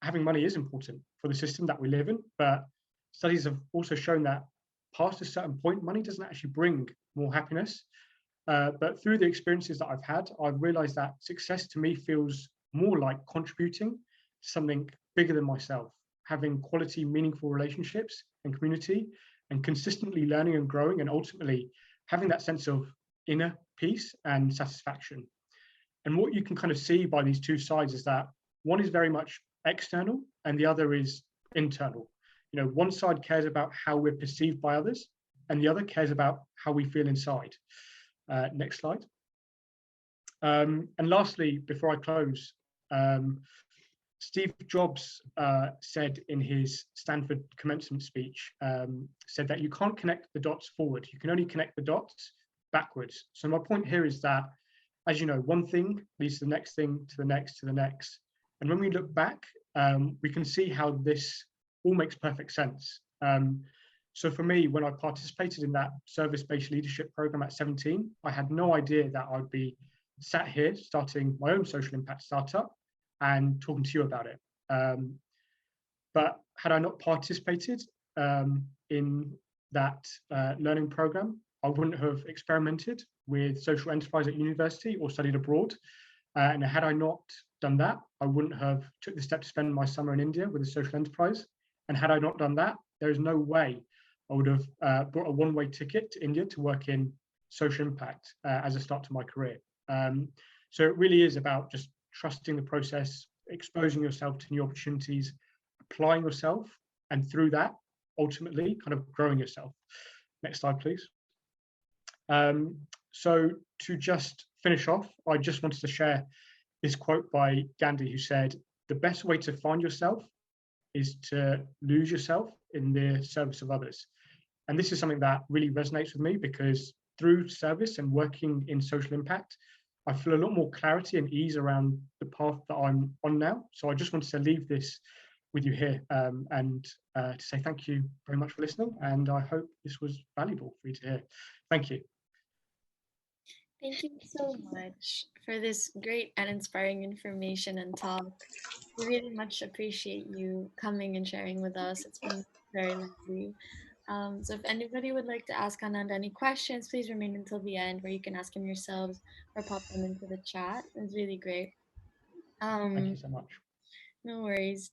[SPEAKER 2] having money is important for the system that we live in, but studies have also shown that past a certain point, money doesn't actually bring more happiness. But through the experiences that I've had, I've realized that success to me feels more like contributing to something bigger than myself, having quality, meaningful relationships and community, and consistently learning and growing, and ultimately having that sense of inner peace and satisfaction. And what you can kind of see by these two sides is that one is very much external and the other is internal. One side cares about how we're perceived by others, and the other cares about how we feel inside. Next slide. And lastly, before I close, Steve Jobs said in his Stanford commencement speech, said that you can't connect the dots forward, you can only connect the dots backwards. So my point here is that, as you know, one thing leads to the next thing, to the next, to the next. And when we look back, we can see how this all makes perfect sense. So for me, when I participated in that service-based leadership program at 17, I had no idea that I'd be sat here starting my own social impact startup and talking to you about it. But had I not participated in that learning program, I wouldn't have experimented with social enterprise at university or studied abroad. And had I not done that, I wouldn't have took the step to spend my summer in India with a social enterprise. And had I not done that, there is no way I would have bought a one-way ticket to India to work in social impact as a start to my career. So it really is about just trusting the process, exposing yourself to new opportunities, applying yourself, and through that, ultimately kind of growing yourself. Next slide, please. So to just finish off, I just wanted to share this quote by Gandhi, who said, "The best way to find yourself is to lose yourself in the service of others." And this is something that really resonates with me, because through service and working in social impact, I feel a lot more clarity and ease around the path that I'm on now. So I just wanted to leave this with you here and to say thank you very much for listening. And I hope this was valuable for you to hear. Thank you.
[SPEAKER 1] Thank you so much for this great and inspiring information and talk. We really much appreciate you coming and sharing with us. It's been very lovely. So if anybody would like to ask Anand any questions, please remain until the end, where you can ask him yourselves or pop them into the chat. It's really great.
[SPEAKER 2] Thank you so much.
[SPEAKER 1] No worries.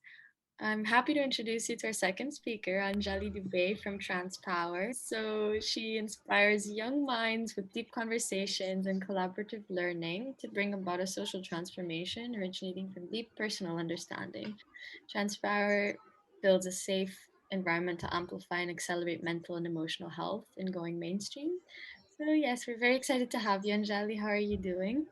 [SPEAKER 1] I'm happy to introduce you to our second speaker, Anjali Dubey from TransPower. So she inspires young minds with deep conversations and collaborative learning to bring about a social transformation originating from deep personal understanding. TransPower builds a safe environment to amplify and accelerate mental and emotional health in going mainstream. So yes, we're very excited to have you, Anjali. How are you doing?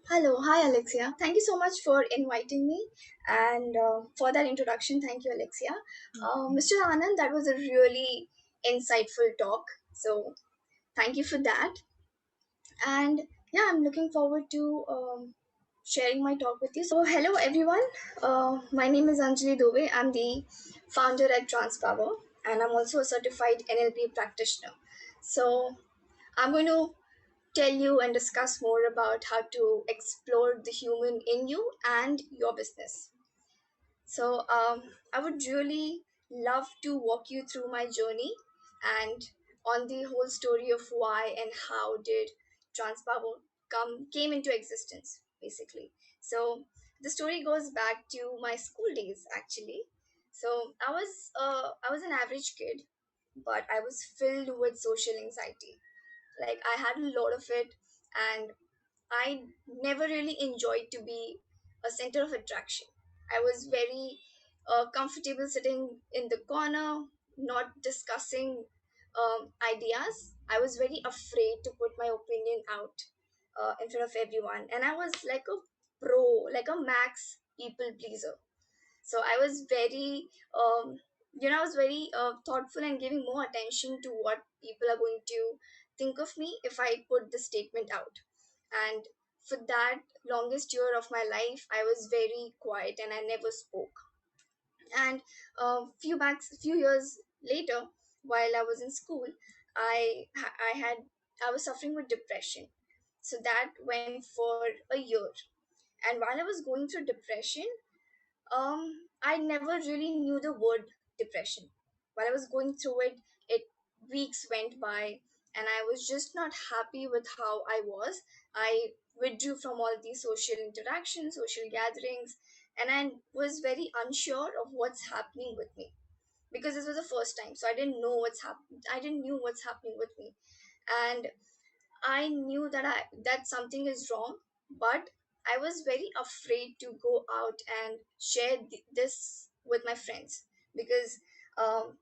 [SPEAKER 3] Hello, hi Alexia. Thank you so much for inviting me and for that introduction. Thank you, Alexia. Mr. Anand, that was a really insightful talk. So, thank you for that. And yeah, I'm looking forward to sharing my talk with you. So, hello everyone. My name is Anjali Dubey. I'm the founder at TransPower, and I'm also a certified NLP practitioner. So, I'm going to tell you and discuss more about how to explore the human in you and your business. So, I would really love to walk you through my journey and on the whole story of why and how did Transpower came into existence, basically. So, the story goes back to my school days, actually. So, I was an average kid, but I was filled with social anxiety. Like I had a lot of it, and I never really enjoyed to be a center of attraction. I was very comfortable sitting in the corner, not discussing ideas. I was very afraid to put my opinion out in front of everyone, and I was like a pro, like a max people pleaser. So I was very I was very thoughtful and giving more attention to what people are going to think of me if I put the statement out. And for that longest year of my life, I was very quiet and I never spoke. And few years later, while I was in school, I was suffering with depression. So that went for a year. And while I was going through depression, I never really knew the word depression. While I was going through it, it weeks went by, and I was just not happy with how I was. I withdrew from all these social interactions, social gatherings, and I was very unsure of what's happening with me because this was the first time. So I didn't know what's happening. I didn't knew what's happening with me, and I knew that something is wrong, but I was very afraid to go out and share this with my friends because um,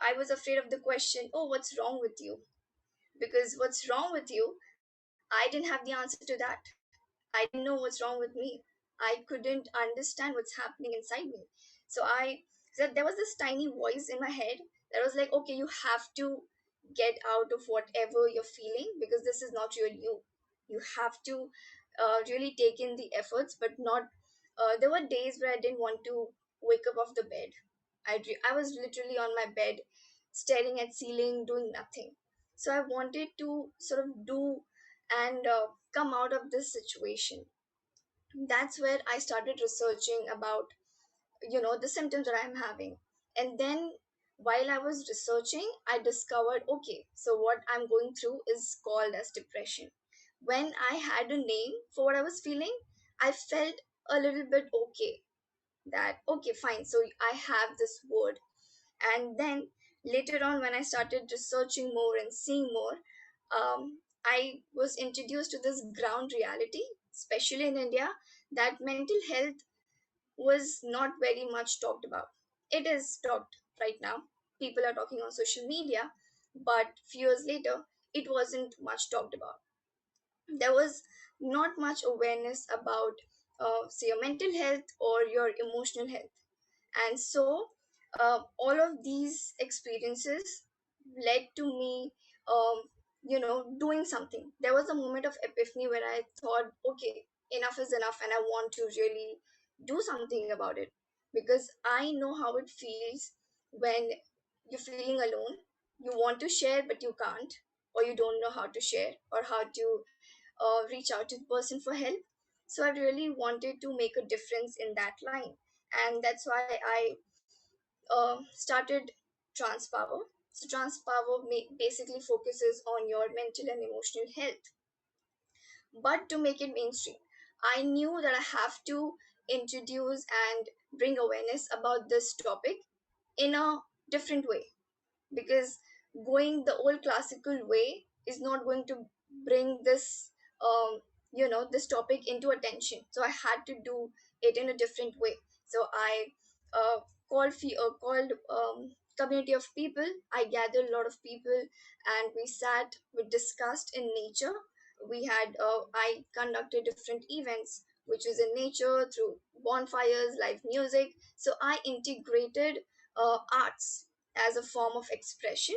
[SPEAKER 3] I was afraid of the question, "Oh, what's wrong with you?" Because what's wrong with you, I didn't have the answer to that. I didn't know what's wrong with me. I couldn't understand what's happening inside me. So there was this tiny voice in my head that was like, okay, you have to get out of whatever you're feeling because this is not really you. You have to really take in the efforts, but not. There were days where I didn't want to wake up off the bed. I was literally on my bed, staring at ceiling, doing nothing. So I wanted to sort of do and come out of this situation. That's where I started researching about the symptoms that I'm having. And then while I was researching, I discovered, okay, so what I'm going through is called as depression. When I had a name for what I was feeling, I felt a little bit okay, that okay, fine, so I have this word. And then later on, when I started researching more and seeing more, I was introduced to this ground reality, especially in India, that mental health was not very much talked about. It is talked right now. People are talking on social media, but few years later, it wasn't much talked about. There was not much awareness about, say, your mental health or your emotional health. And so all of these experiences led to me doing something. There was a moment of epiphany where I thought, okay, enough is enough, and I want to really do something about it because I know how it feels when you're feeling alone. You want to share but you can't, or you don't know how to share or how to reach out to the person for help. So I really wanted to make a difference in that line, and that's why I started Transpower. So Transpower basically focuses on your mental and emotional health, but to make it mainstream, I knew that I have to introduce and bring awareness about this topic in a different way, because going the old classical way is not going to bring this this topic into attention. So I had to do it in a different way. So I uh, called community of people. I gathered a lot of people, and we discussed in nature. I conducted different events which was in nature through bonfires, live music. So I integrated arts as a form of expression.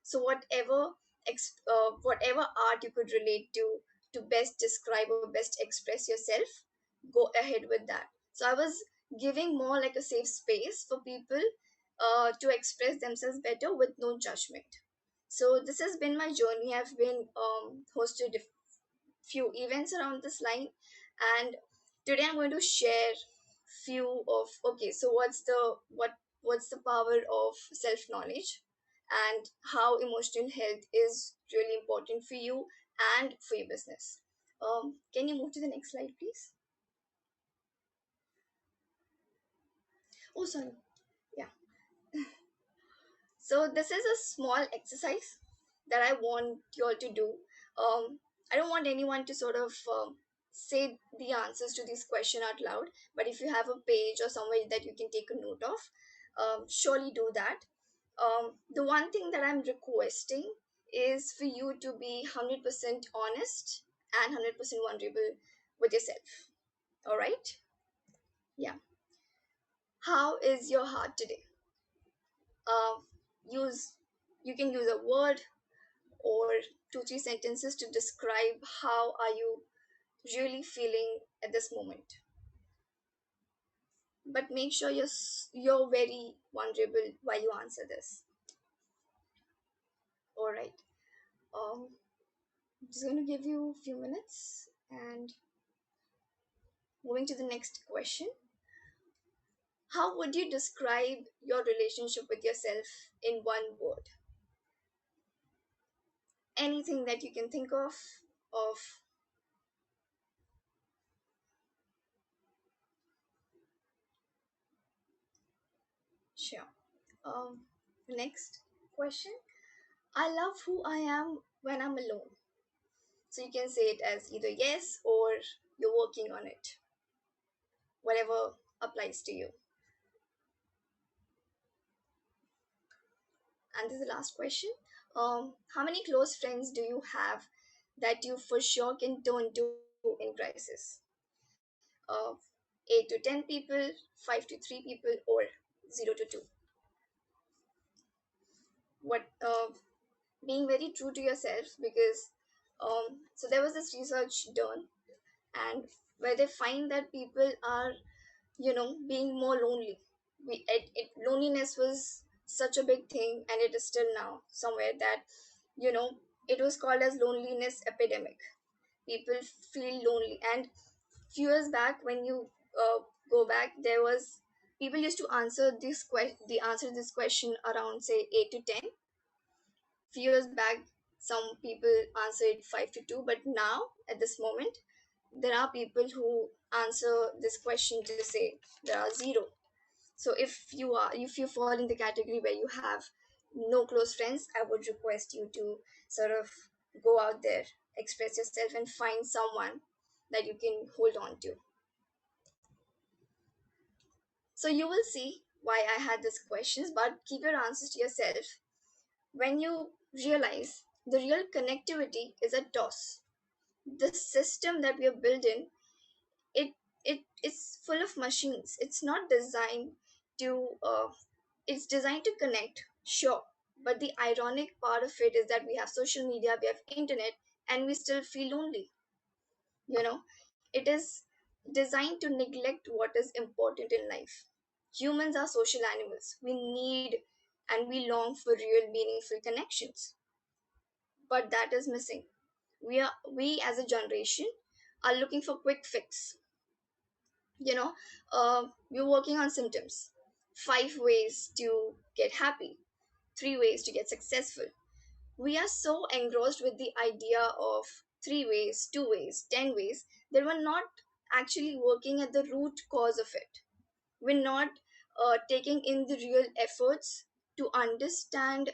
[SPEAKER 3] So whatever art you could relate to best describe or best express yourself, go ahead with that. So I was giving more like a safe space for people to express themselves better with no judgment. So this has been my journey. I've been hosted a few events around this line, and today I'm going to share few of, okay, so what's the power of self knowledge, and how emotional health is really important for you and for your business. Can you move to the next slide, please? Oh, sorry. Yeah. So this is a small exercise that I want you all to do. I don't want anyone to sort of say the answers to this question out loud, but if you have a page or somewhere that you can take a note of, surely do that. The one thing that I'm requesting is for you to be 100% honest and 100% vulnerable with yourself. All right? Yeah. How is your heart today? Uh, use You can use a word or 2 3 sentences to describe how are you really feeling at this moment. But make sure you're very vulnerable while you answer this. All right. I'm just going to give you a few minutes and moving to the next question. How would you describe your relationship with yourself in one word? Anything that you can think of. Sure. Next question. I love who I am when I'm alone. So you can say it as either yes or you're working on it. Whatever applies to you. And this is the last question. How many close friends do you have that you for sure can turn to in crisis? Uh, 8 to 10 people, 5 to 3 people, or 0 to 2. What Being very true to yourself, because so there was this research done, and where they find that people are being more lonely. Loneliness was such a big thing, and it is still now somewhere that you know it was called as loneliness epidemic. People feel lonely, and few years back when you go back, there was people used to answer this question around say 8 to 10. Few years back some people answered 5 to 2, but now at this moment there are people who answer this question to say there are 0. So if you fall in the category where you have no close friends, I would request you to sort of go out there, express yourself, and find someone that you can hold on to. So you will see why I had these questions, but keep your answers to yourself. When you realize the real connectivity is a toss, the system that we are building, it it's full of machines. It's not designed to it's designed to connect, sure, but the ironic part of it is that we have social media, we have internet, and we still feel lonely. you know it is designed to neglect what is important in life. Humans are social animals. We need and we long for real meaningful connections, but that is missing. We as a generation are looking for quick fix. you know we're working on symptoms. 5 ways to get happy, 3 ways to get successful. We are so engrossed with the idea of 3 ways, 2 ways, 10 ways that we're not actually working at the root cause of it. We're not taking in the real efforts to understand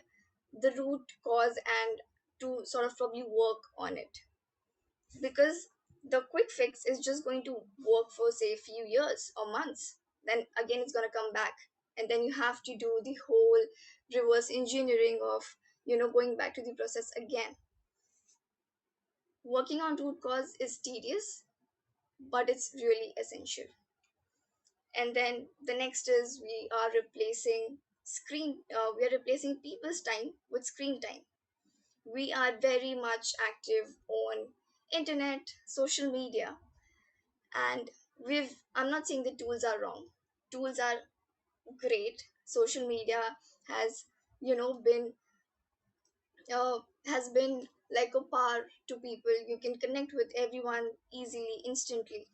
[SPEAKER 3] the root cause and to sort of probably work on it, because the quick fix is just going to work for say a few years or months, then again it's going to come back, and then you have to do the whole reverse engineering of going back to the process again. Working on root cause is tedious, but it's really essential. And then the next is we are replacing people's time with screen time. We are very much active on internet, social media, and I'm not saying the tools are wrong. Tools are great. Social media has been has been like a power to people. You can connect with everyone easily, instantly.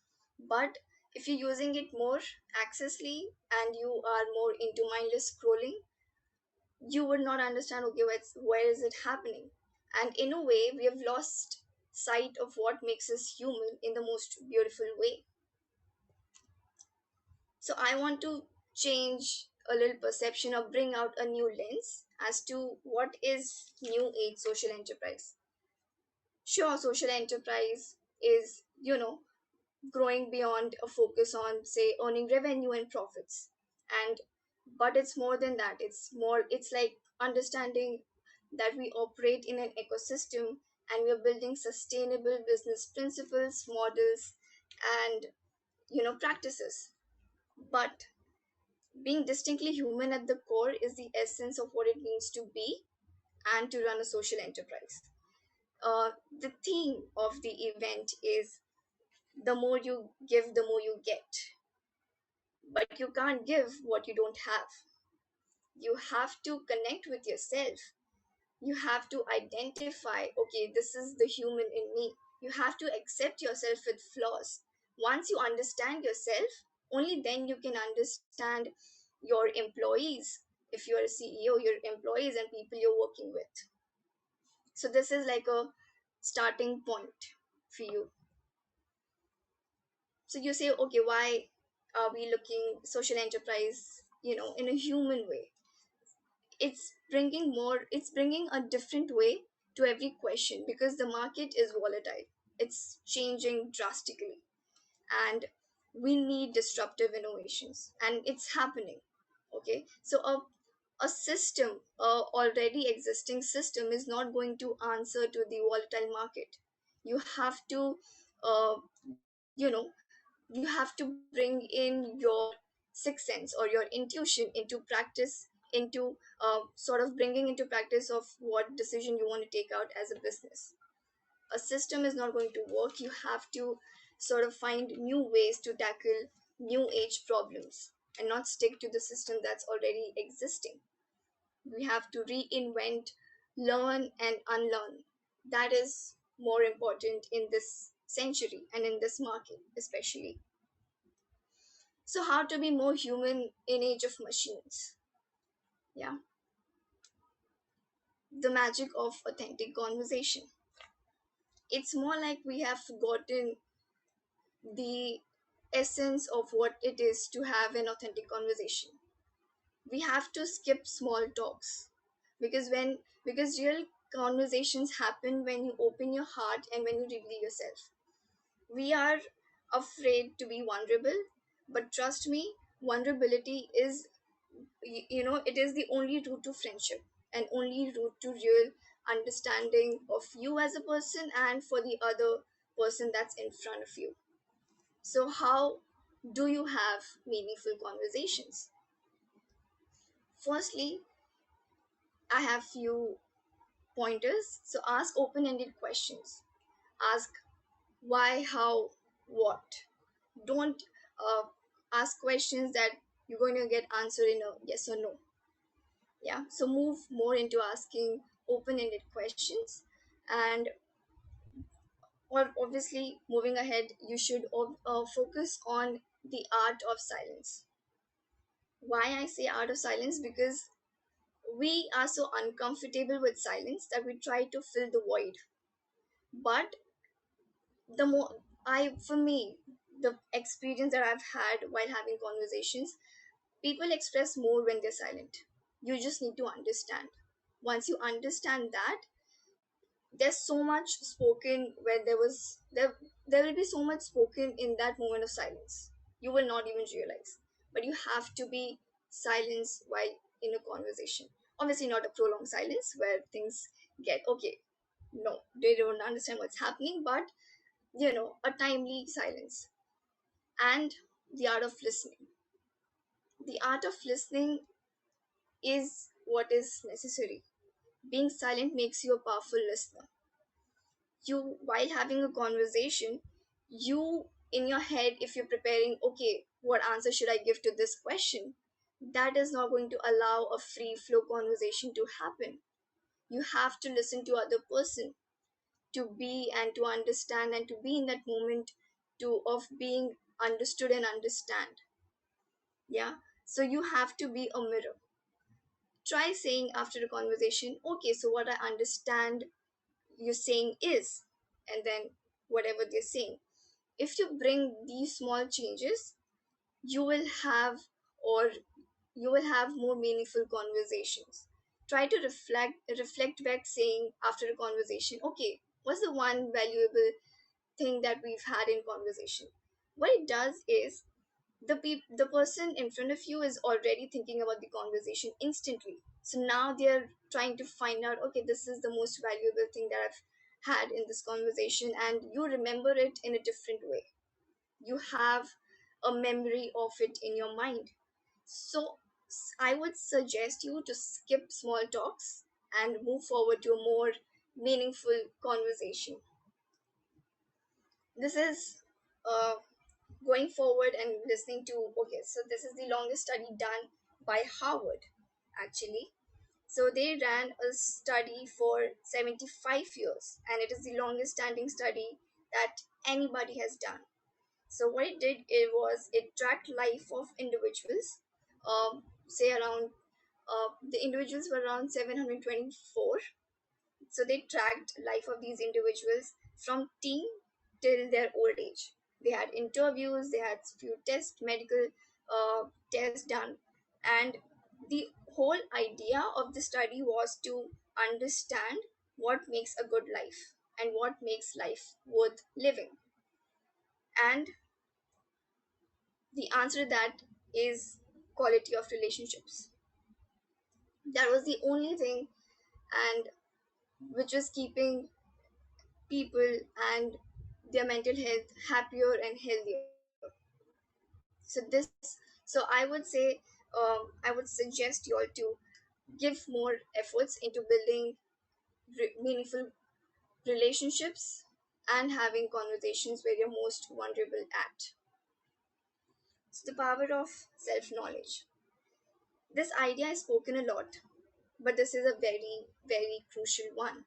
[SPEAKER 3] But if you're using it more accessly and you are more into mindless scrolling, you would not understand, okay, where is it happening. And in a way we have lost sight of what makes us human in the most beautiful way. So I want to change a little perception or bring out a new lens as to what is new age social enterprise. Sure, social enterprise is, growing beyond a focus on, say, earning revenue and profits. And but it's more than that. It's like understanding that we operate in an ecosystem, and we're building sustainable business principles, models, and practices. But being distinctly human at the core is the essence of what it means to be and to run a social enterprise. The theme of the event is the more you give, the more you get. But you can't give what you don't have. You have to connect with yourself. You have to identify, okay, this is the human in me. You have to accept yourself with flaws. Once you understand yourself, only then you can understand your employees. If you're a CEO, your employees and people you're working with. So this is like a starting point for you. So you say, okay, why are we looking social enterprise, in a human way? It's bringing a different way to every question, because the market is volatile. It's changing drastically, and we need disruptive innovations, and it's happening. Okay, so a system, a already existing system, is not going to answer to the volatile market. You have to uh, you know you have to bring in your sixth sense or your intuition into practice, into sort of bringing into practice of what decision you want to take out as a business. A system is not going to work. You have to sort of find new ways to tackle new age problems and not stick to the system that's already existing. We have to reinvent, learn, and unlearn. That is more important in this century and in this market especially. So how to be more human in age of machines? Yeah, the magic of authentic conversation. It's more like we have forgotten the essence of what it is to have an authentic conversation. We have to skip small talks, because real conversations happen when you open your heart and when you reveal yourself. We are afraid to be vulnerable, but trust me, vulnerability is, it is the only route to friendship, and only route to real understanding of you as a person and for the other person that's in front of you. So how do you have meaningful conversations? Firstly, I have few pointers. So ask open-ended questions. Ask why, how, what. Don't ask questions that you're going to get answered in a yes or no. Yeah, so move more into asking open-ended questions. And or obviously, moving ahead, you should focus on the art of silence. Why I say art of silence? Because we are so uncomfortable with silence that we try to fill the void. But the more I for me the experience that I've had while having conversations, people express more when they're silent. You just need to understand. Once you understand that, there's so much spoken where there will be so much spoken in that moment of silence. You will not even realize. But you have to be silence while in a conversation. Obviously not a prolonged silence where things get okay. No, they don't understand what's happening, but a timely silence. And the art of listening. The art of listening is what is necessary. Being silent makes you a powerful listener. You, while having a conversation, you in your head, if you're preparing, okay, what answer should I give to this question, that is not going to allow a free flow conversation to happen. You have to listen to other person to be and to understand and to be in that moment to of being understood and understand. Yeah, so you have to be a mirror. Try saying after a conversation, okay, so what I understand you're saying is, and then whatever they're saying. If you bring these small changes, you will have or you will have more meaningful conversations. Try to reflect back, saying after a conversation, okay, What's the one valuable thing that we've had in conversation? What it does is the person in front of you is already thinking about the conversation instantly. So now they're trying to find out, okay, this is the most valuable thing that I've had in this conversation, and you remember it in a different way. You have a memory of it in your mind. So I would suggest you to skip small talks and move forward to a more meaningful conversation. This is going forward and listening to, okay, so this is the longest study done by Harvard, actually. So they ran a study for 75 years, and it is the longest standing study that anybody has done. So what it did, it tracked life of individuals, say around, the individuals were around 724. So they tracked life of these individuals from teen till their old age. They had interviews, they had few medical tests done, and the whole idea of the study was to understand what makes a good life and what makes life worth living. And the answer to that is quality of relationships. That was the only thing, and which was keeping people and their mental health happier and healthier. So I would say, I would suggest you all to give more efforts into building meaningful relationships and having conversations where you're most vulnerable at. So the power of self-knowledge. This idea is spoken a lot, but this is a very, very crucial one.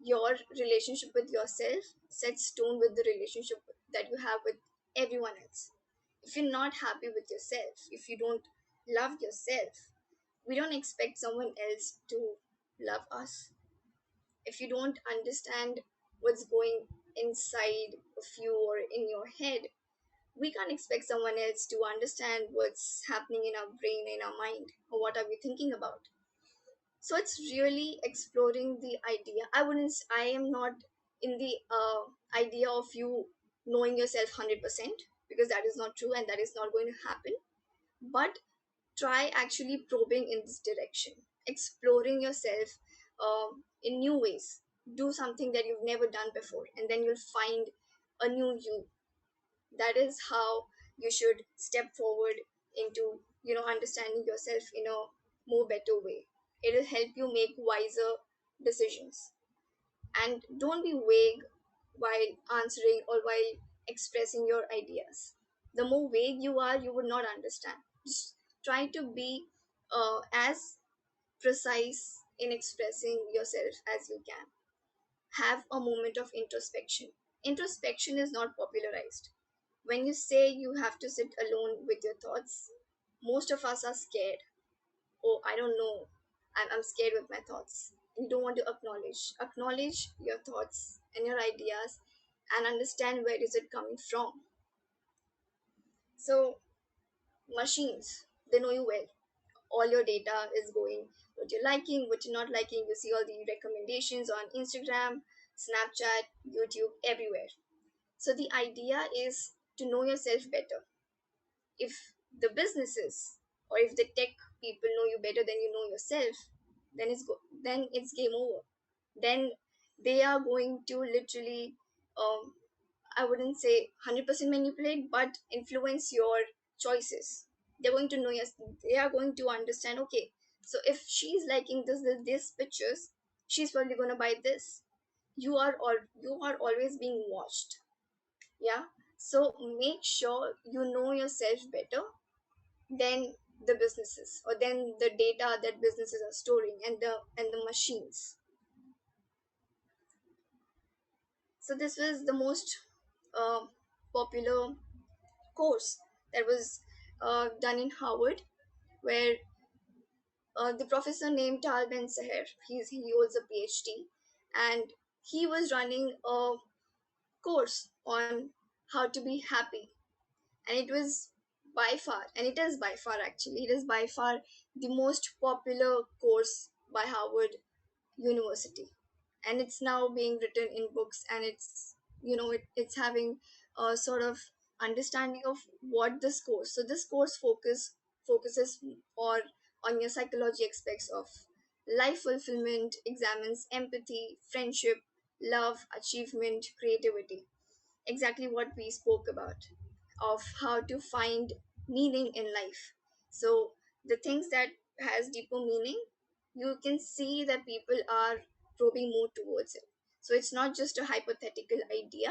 [SPEAKER 3] Your relationship with yourself sets tone with the relationship that you have with everyone else. If you're not happy with yourself, if you don't love yourself, we don't expect someone else to love us. If you don't understand what's going inside of you or in your head, we can't expect someone else to understand what's happening in our brain, in our mind, or what are we thinking about. So it's really exploring the idea. I am not in the idea of you knowing yourself 100%, because that is not true and that is not going to happen. But try actually probing in this direction, exploring yourself in new ways. Do something that you've never done before, and then you'll find a new you. That is how you should step forward into, understanding yourself in a more better way. It'll help you make wiser decisions. And don't be vague while answering or while expressing your ideas. The more vague you are, you would not understand. Just try to be as precise in expressing yourself as you can. Have a moment of introspection. Introspection is not popularized. When you say you have to sit alone with your thoughts, most of us are scared. Oh, I don't know. I'm scared with my thoughts. You don't want to acknowledge your thoughts and your ideas, and understand where is it coming from. So machines, they know you well. All your data is going, what you're liking, what you're not liking. You see all the recommendations on Instagram, Snapchat, YouTube, everywhere. So the idea is to know yourself better. If the businesses or if the tech people know you better than you know yourself, then it's game over. Then they are going to literally, I wouldn't say 100% manipulate, but influence your choices. They're going to know yes, they are going to understand, okay, so if she's liking this pictures, she's probably going to buy this. You are always being watched. Yeah. So make sure you know yourself better than the businesses, or than the data that businesses are storing, and the machines. So this was the most uh, popular course that was done in Harvard, where the professor named Tal Ben Seher, he holds a PhD, and he was running a course on how to be happy. And it was by far, and it is by far, actually, it is by far the most popular course by Harvard University. and it's now being written in books, and it's having a sort of understanding of what this course. So this course focuses or on your psychology aspects of life fulfillment, examines empathy, friendship, love, achievement, creativity, exactly what we spoke about, of how to find meaning in life. So the things that has deeper meaning, you can see that people are probing more towards it. So it's not just a hypothetical idea,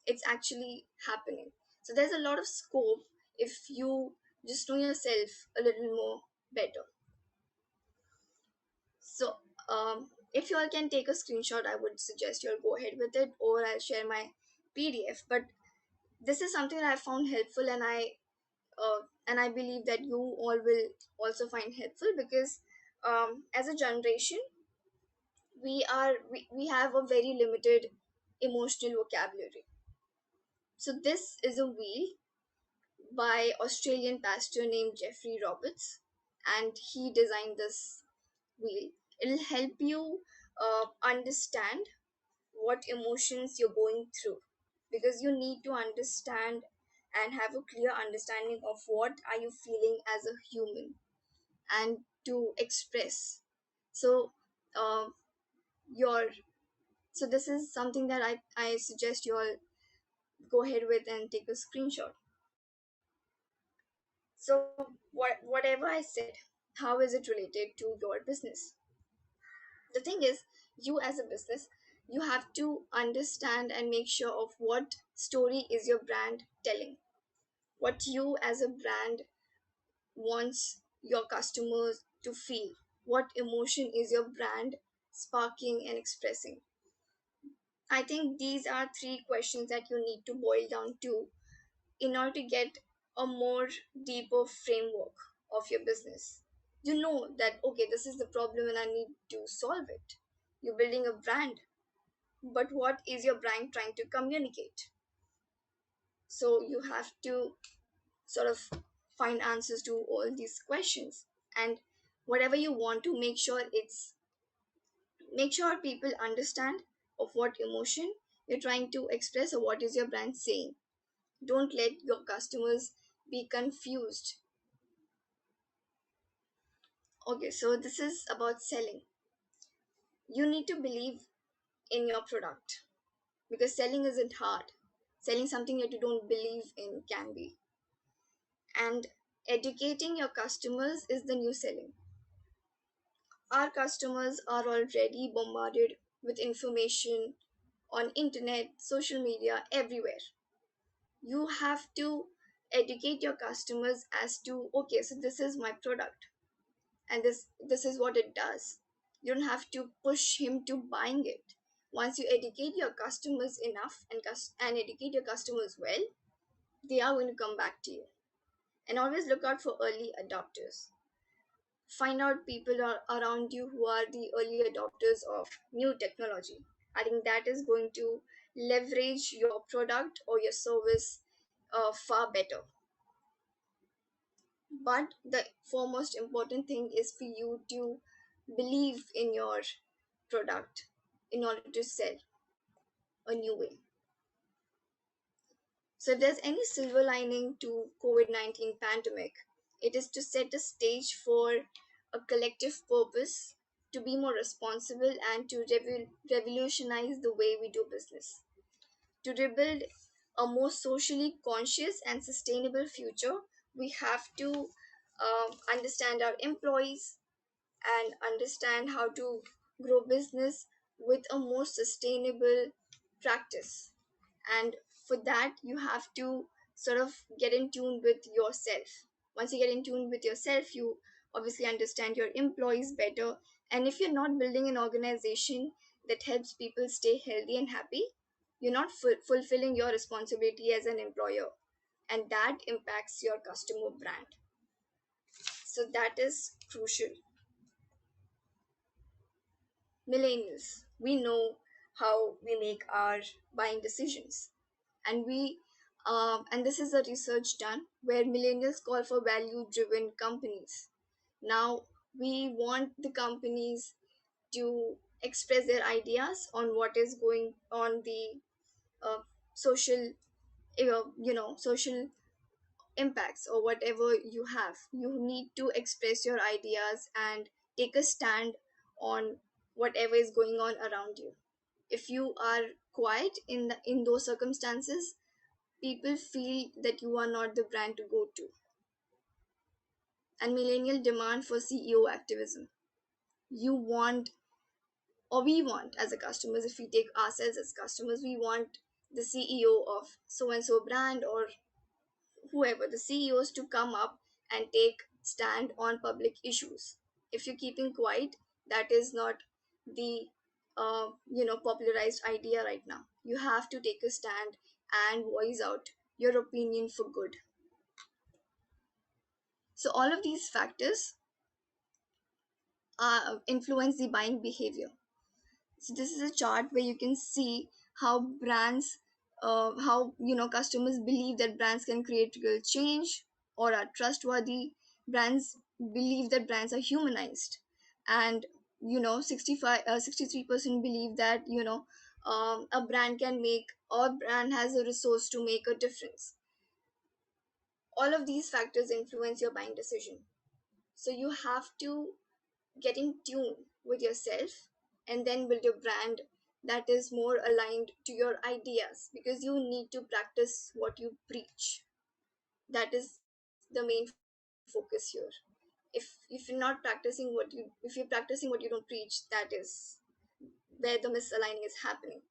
[SPEAKER 3] it's actually happening. So there's a lot of scope if you just know yourself a little more better. So if you all can take a screenshot, I would suggest you all go ahead with it, or I'll share my PDF. But this is something that I found helpful, and I believe that you all will also find helpful, because as a generation, we have a very limited emotional vocabulary. So this is a wheel by Australian pastor named Jeffrey Roberts, and he designed this wheel. It'll help you understand what emotions you're going through, because you need to understand and have a clear understanding of what are you feeling as a human, and to express. So your so this is something that I suggest you all go ahead with and take a screenshot. So whatever I said, how is it related to your business? The thing is, you as a business, you have to understand and make sure of what story is your brand telling, what you as a brand wants your customers to feel, what emotion is your brand sparking and expressing. I think these are three questions that you need to boil down to in order to get a more deeper framework of your business. You know that, okay, this is the problem and I need to solve it. You're building a brand, but what is your brand trying to communicate? So you have to sort of find answers to all these questions, and whatever you want to make sure people understand of what emotion you're trying to express, or what is your brand saying. Don't let your customers be confused. Okay, so this is about selling. You need to believe in your product, because selling isn't hard. Selling something that you don't believe in can be. And educating your customers is the new selling. Our customers are already bombarded with information on internet, social media, everywhere. You have to educate your customers as to, okay, so this is my product, and this is what it does. You don't have to push him to buying it. Once you educate your customers enough, and educate your customers well, they are going to come back to you. And always look out for early adopters. Find out people around you who are the early adopters of new technology. I think that is going to leverage your product or your service far better. But the foremost important thing is for you to believe in your product in order to sell a new way. So if there's any silver lining to COVID-19 pandemic, it is to set a stage for a collective purpose, to be more responsible, and to revolutionize the way we do business, to rebuild a more socially conscious and sustainable future. We have to understand our employees and understand how to grow business with a more sustainable practice. And for that, you have to sort of get in tune with yourself. Once you get in tune with yourself, you obviously understand your employees better. And if you're not building an organization that helps people stay healthy and happy, you're not fulfilling your responsibility as an employer, and that impacts your customer brand. So that is crucial. Millennials, we know how we make our buying decisions, and and this is a research done where millennials call for value driven companies. Now we want the companies to express their ideas on what is going on the social, social impacts or whatever you have. You need to express your ideas and take a stand on whatever is going on around you. If you are quiet in those circumstances, people feel that you are not the brand to go to. And millennial demand for CEO activism. You want, or we want as a customers, if we take ourselves as customers, we want the CEO of so and so brand or whoever, the CEOs, to come up and take stand on public issues. If you're keeping quiet, that is not the popularized idea right now. You have to take a stand and voice out your opinion for good. So all of these factors influence the buying behavior. So this is a chart where you can see how brands, how customers believe that brands can create real change or are trustworthy. Brands believe that brands are humanized, and 63% believe that a brand can make, or brand has a resource to make a difference. All of these factors influence your buying decision. So you have to get in tune with yourself and then build a brand that is more aligned to your ideas, because you need to practice what you preach. That is the main focus here. If you're not practicing if you're practicing what you don't preach, that is where the misaligning is happening.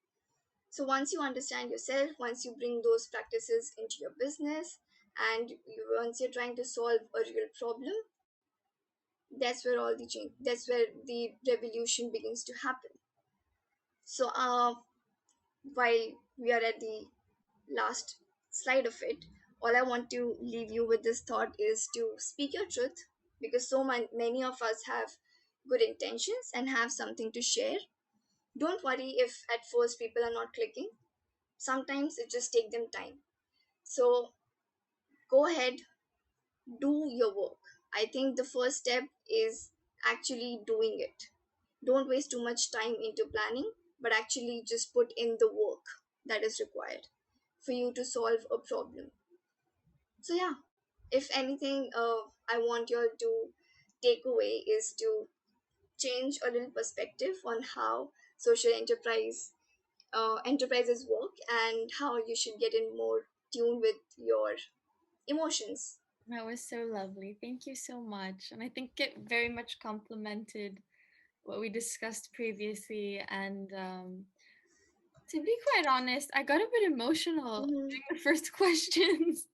[SPEAKER 3] So once you understand yourself, once you bring those practices into your business, and once you're trying to solve a real problem, that's where all the change, that's where the revolution begins to happen. So while we are at the last slide of it, all I want to leave you with this thought is to speak your truth, because many of us have good intentions and have something to share. Don't worry if at first people are not clicking. Sometimes it just takes them time. So go ahead, do your work. I think the first step is actually doing it. Don't waste too much time into planning, but actually just put in the work that is required for you to solve a problem. So yeah, if anything, I want you all to take away is to change a little perspective on how social enterprises work, and how you should get in more tune with your emotions.
[SPEAKER 1] That was so lovely. Thank you so much. And I think it very much complemented what we discussed previously. And to be quite honest, I got a bit emotional
[SPEAKER 3] Mhm.
[SPEAKER 1] during the first questions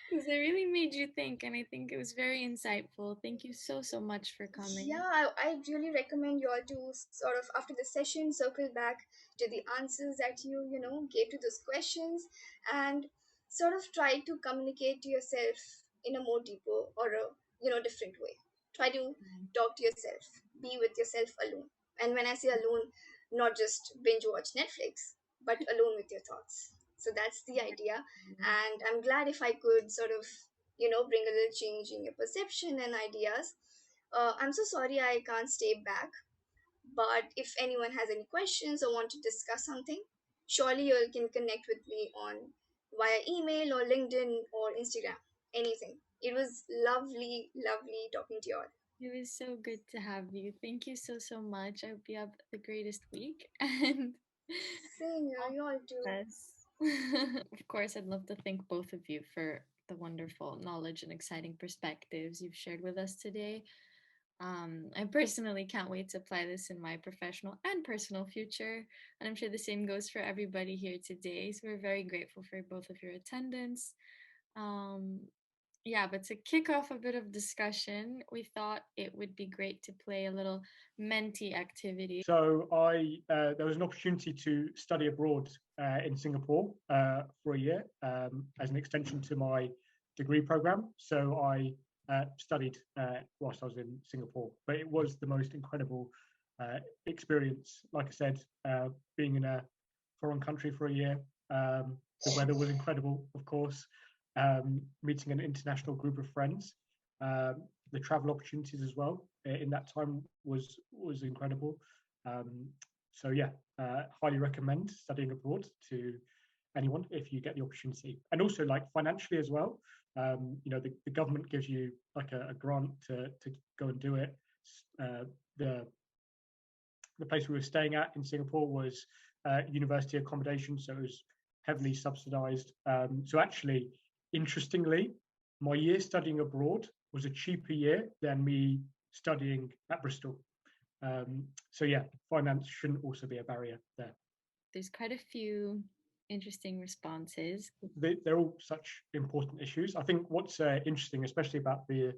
[SPEAKER 1] because they really made you think. And I think it was very insightful. Thank you so, so much for coming.
[SPEAKER 3] Yeah, I really recommend you all to sort of after the session circle back to the answers that you gave to those questions, and sort of try to communicate to yourself in a more deeper or a different way. Try to talk to yourself, be with yourself alone. And when I say alone, not just binge watch Netflix, but alone with your thoughts. So that's the idea. And I'm glad if I could sort of bring a little change in your perception and ideas. I'm so sorry I can't stay back, but if anyone has any questions or want to discuss something, surely you all can connect with me on via email or LinkedIn or Instagram, anything. It was lovely, lovely talking to you all.
[SPEAKER 1] It was so good to have you. Thank you so, so much. I hope you have the greatest week. And
[SPEAKER 3] Same here, you all too.
[SPEAKER 1] yes. Of course, I'd love to thank both of you for the wonderful knowledge and exciting perspectives you've shared with us today. I personally can't wait to apply this in my professional and personal future. And I'm sure the same goes for everybody here today. So we're very grateful for both of your attendance. Um, yeah, but to kick off a bit of discussion, we thought it would be great to play a little Menti activity.
[SPEAKER 2] So there was an opportunity to study abroad in Singapore for a year as an extension to my degree program. So I studied whilst I was in Singapore, but it was the most incredible experience. Like I said, being in a foreign country for a year, the weather was incredible, of course. Meeting an international group of friends, the travel opportunities as well in that time was incredible. So yeah, highly recommend studying abroad to anyone if you get the opportunity, and also like financially as well. The government gives you like a grant to go and do it. The place we were staying at in Singapore was university accommodation, so it was heavily subsidized. So actually, interestingly, my year studying abroad was a cheaper year than me studying at Bristol. So yeah, finance shouldn't also be a barrier there.
[SPEAKER 1] There's quite a few interesting responses.
[SPEAKER 2] They're all such important issues. I think what's interesting, especially about the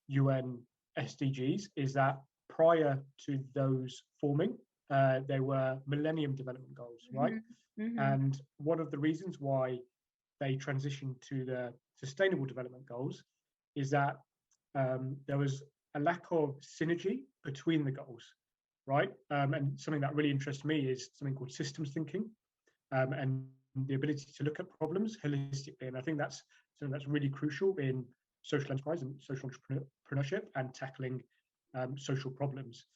[SPEAKER 2] UN SDGs, is that prior to those forming, they were Millennium Development Goals, right?
[SPEAKER 1] Mm-hmm.
[SPEAKER 2] And one of the reasons why they transitioned to the Sustainable Development Goals is that there was a lack of synergy between the goals, right? And something that really interests me is something called systems thinking, and the ability to look at problems holistically. And I think that's something that's really crucial in social enterprise and social entrepreneurship and tackling social problems.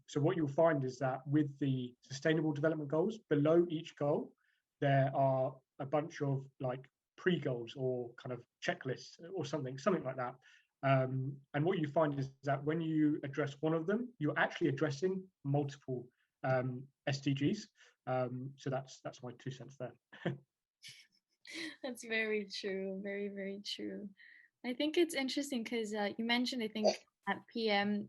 [SPEAKER 2] So what you'll find is that with the Sustainable Development Goals, below each goal, there are a bunch of like pre-goals or kind of checklists or something like that. And what you find is that when you address one of them, you're actually addressing multiple SDGs. So that's my 2 cents there.
[SPEAKER 1] That's very true. Very, very true. I think it's interesting because you mentioned, I think at PM,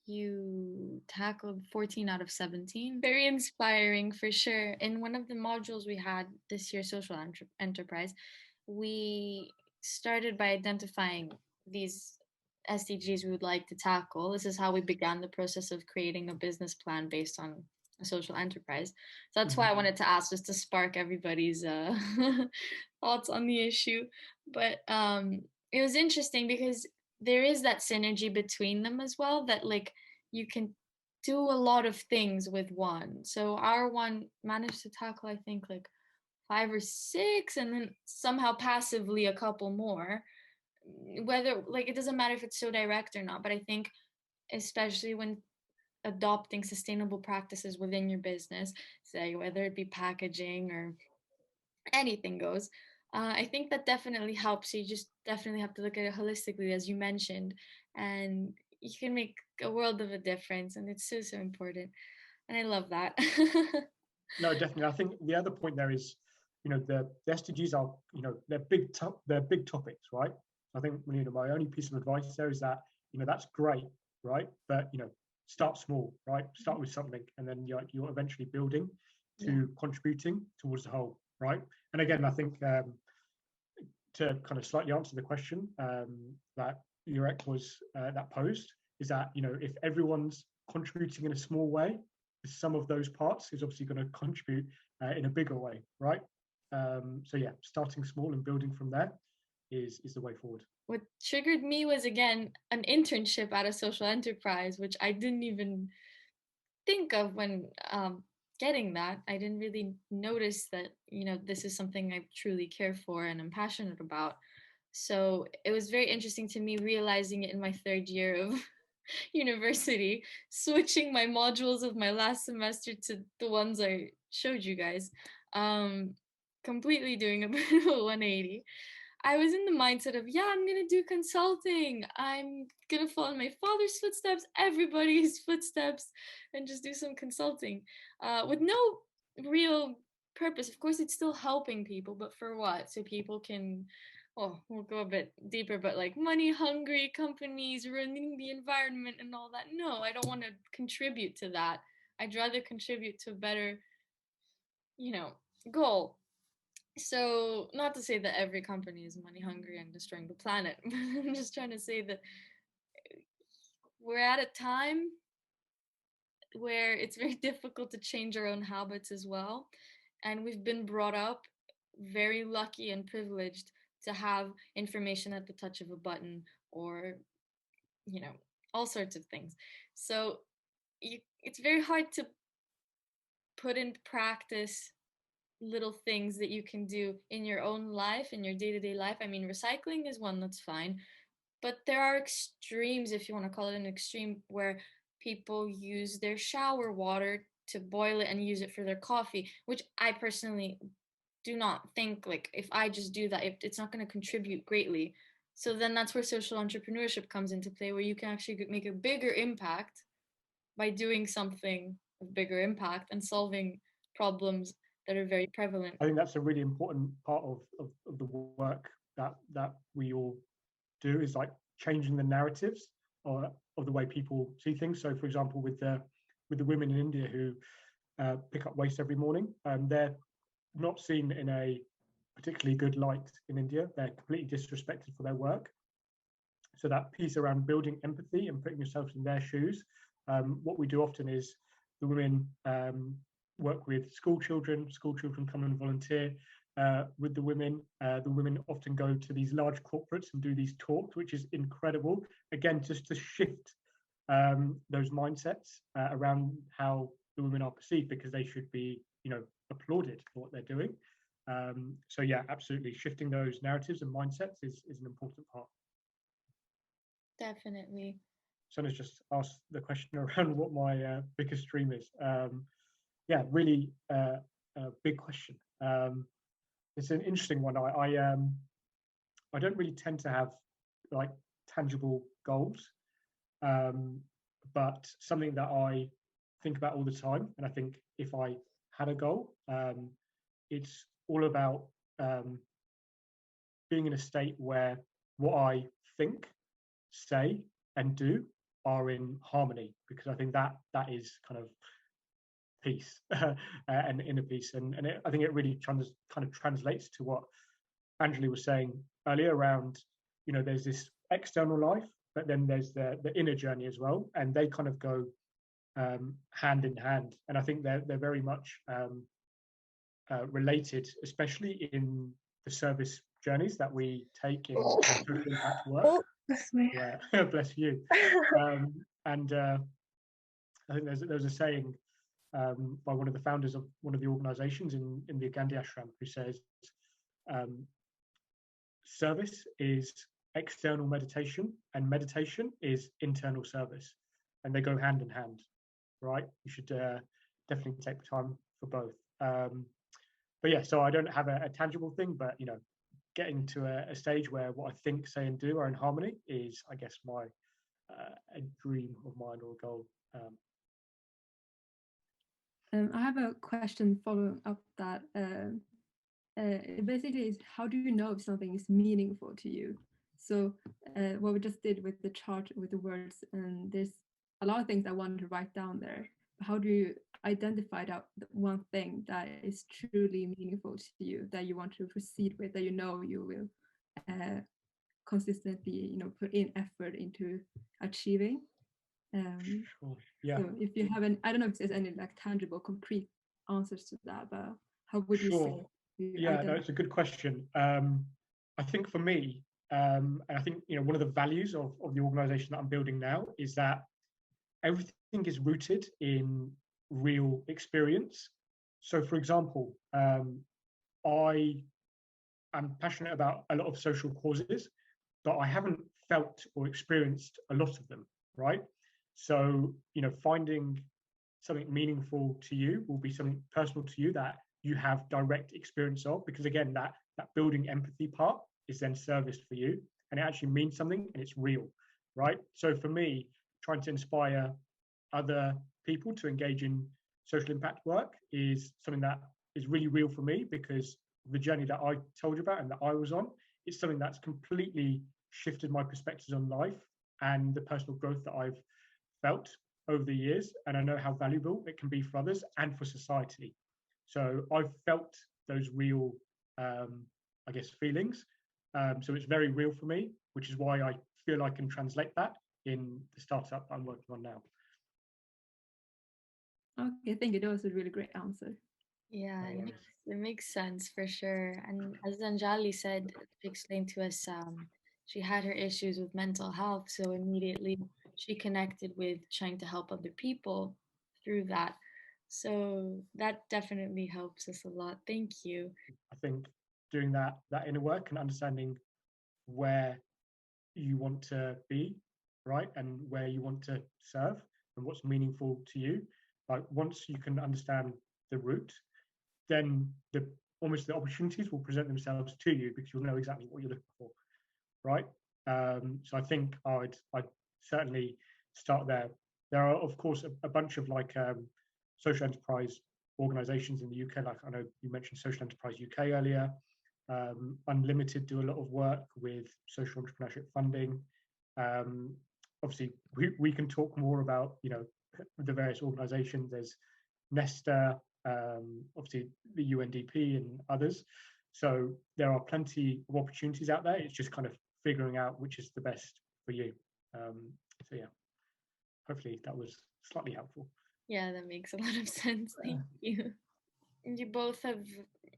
[SPEAKER 1] you tackled 14 out of 17. Very inspiring for sure. In one of the modules we had this year, social enterprise, we started by identifying these SDGs we would like to tackle. This is how we began the process of creating a business plan based on a social enterprise. So that's why I wanted to ask, just to spark everybody's thoughts on the issue. But it was interesting because there is that synergy between them as well, that like you can do a lot of things with one. So our one managed to tackle, I think, like 5 or 6, and then somehow passively a couple more. Whether, like, it doesn't matter if it's so direct or not, but I think especially when adopting sustainable practices within your business, say whether it be packaging or anything goes, I think that definitely helps. You just definitely have to look at it holistically, as you mentioned, and you can make a world of a difference, and it's so important, and I love that.
[SPEAKER 2] No, definitely. I think the other point there is, the SDGs are, they're big topics, right? I think, my only piece of advice there is that, that's great, right? But, start small, right? Start with something, and then you're eventually building to contributing towards the whole, right? And again, I think to kind of slightly answer the question that Jurek was that posed, is that, if everyone's contributing in a small way, some of those parts is obviously going to contribute in a bigger way, right? So yeah, starting small and building from there is the way forward.
[SPEAKER 1] What triggered me was, again, an internship at a social enterprise, which I didn't even think of when getting that. I didn't really notice that, this is something I truly care for and I'm passionate about. So it was very interesting to me realizing it in my 3rd year of university, switching my modules of my last semester to the ones I showed you guys, completely doing a bit of a 180. I was in the mindset of, I'm gonna do consulting, I'm gonna follow my father's footsteps, everybody's footsteps, and just do some consulting with no real purpose. Of course, it's still helping people, but for what? So people can, we'll go a bit deeper, but like money hungry companies ruining the environment and all that. No, I don't want to contribute to that. I'd rather contribute to a better, goal. So, not to say that every company is money hungry and destroying the planet, but I'm just trying to say that we're at a time where it's very difficult to change our own habits as well. And we've been brought up very lucky and privileged to have information at the touch of a button, or, all sorts of things. So it's very hard to put into practice little things that you can do in your own life, in your day-to-day life. I mean, recycling is one, that's fine, but there are extremes, if you want to call it an extreme, where people use their shower water to boil it and use it for their coffee, which I personally do not think, like, if I just do that, it's not going to contribute greatly. So then that's where social entrepreneurship comes into play, where you can actually make a bigger impact by doing something of bigger impact and solving problems that are very prevalent.
[SPEAKER 2] I think that's a really important part of the work that we all do, is like changing the narratives of the way people see things. So, for example, with the women in India who pick up waste every morning, they're not seen in a particularly good light in India. They're completely disrespected for their work. So that piece around building empathy and putting yourself in their shoes, what we do often is the women work with school children. School children come and volunteer with the women. The women often go to these large corporates and do these talks, which is incredible. Again, just to shift those mindsets around how the women are perceived, because they should be, applauded for what they're doing. So yeah, absolutely, shifting those narratives and mindsets is an important part.
[SPEAKER 1] Definitely.
[SPEAKER 2] Sona's just asked the question around what my biggest dream is. Yeah, really a big question. It's an interesting one. I don't really tend to have like tangible goals, but something that I think about all the time. And I think if I had a goal, it's all about being in a state where what I think, say, and do are in harmony, because I think that is kind of peace and inner peace, and I think it really kind of translates to what Anjali was saying earlier around, there's this external life, but then there's the inner journey as well, and they kind of go hand in hand. And I think they're very much related, especially in the service journeys that we take in social impact work.
[SPEAKER 4] Oh, bless me.
[SPEAKER 2] Yeah, bless you. And I think there's a saying by one of the founders of one of the organizations in the Gandhi ashram, who says service is external meditation and meditation is internal service, and they go hand in hand, right? You should definitely take time for both. But yeah, so I don't have a tangible thing, but getting to a stage where what I think, say, and do are in harmony is, I guess, my a dream of mine or a goal.
[SPEAKER 4] I have a question following up that. Basically, is how do you know if something is meaningful to you? So what we just did with the chart with the words, and there's a lot of things I wanted to write down there. How do you identify that one thing that is truly meaningful to you, that you want to proceed with, that you will consistently put in effort into achieving?
[SPEAKER 2] Sure. Yeah.
[SPEAKER 4] So if you have I don't know if there's any like tangible, concrete answers to that, but how would you say?
[SPEAKER 2] Yeah, no, it's a good question. I think for me, and I think one of the values of the organization that I'm building now is that everything is rooted in real experience. So, for example, I am passionate about a lot of social causes, but I haven't felt or experienced a lot of them, right? So, finding something meaningful to you will be something personal to you that you have direct experience of, because again, that building empathy part is then serviced for you, and it actually means something and it's real, right? So for me, trying to inspire other people to engage in social impact work is something that is really real for me, because the journey that I told you about and that I was on, it's something that's completely shifted my perspectives on life and the personal growth that I've felt over the years, and I know how valuable it can be for others and for society. So I've felt those real, I guess, feelings. So it's very real for me, which is why I feel I can translate that in the startup I'm working on now.
[SPEAKER 4] Okay, thank you. That was a really great answer.
[SPEAKER 1] Yeah, it makes sense for sure. And as Anjali said, she explained to us, she had her issues with mental health, so immediately she connected with trying to help other people through that. So that definitely helps us a lot. Thank you.
[SPEAKER 2] I think doing that inner work and understanding where you want to be, right, and where you want to serve, and what's meaningful to you. Like once you can understand the route, then almost the opportunities will present themselves to you because you'll know exactly what you're looking for, right? So I think I'd certainly start there. There are, of course, a bunch of like social enterprise organizations in the UK. Like I know you mentioned Social Enterprise UK earlier. Unlimited do a lot of work with social entrepreneurship funding. Obviously, we can talk more about, you know, the various organizations. There's Nesta, obviously the UNDP and others. So there are plenty of opportunities out there. It's just kind of figuring out which is the best for you. So yeah, hopefully that was slightly helpful.
[SPEAKER 1] Yeah, that makes a lot of sense. Thank you. You both have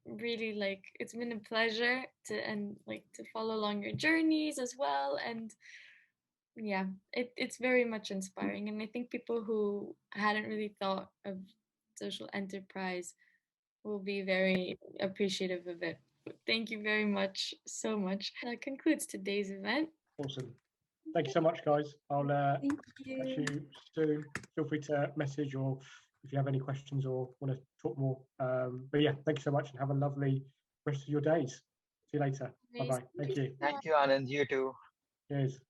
[SPEAKER 1] really, like, it's been a pleasure to follow along your journeys as well. And yeah, it's very much inspiring. And I think people who hadn't really thought of social enterprise will be very appreciative of it. Thank you very much, so much. That concludes today's event.
[SPEAKER 2] Awesome. Thank you so much, guys. I'll
[SPEAKER 4] Thank
[SPEAKER 2] catch
[SPEAKER 4] you.
[SPEAKER 2] you soon. Feel free to message or if you have any questions or want to talk more. But yeah, thank you so much and have a lovely rest of your days. See you later. Bye-bye. Thank you.
[SPEAKER 5] Thank you, Anand. You too.
[SPEAKER 2] Cheers.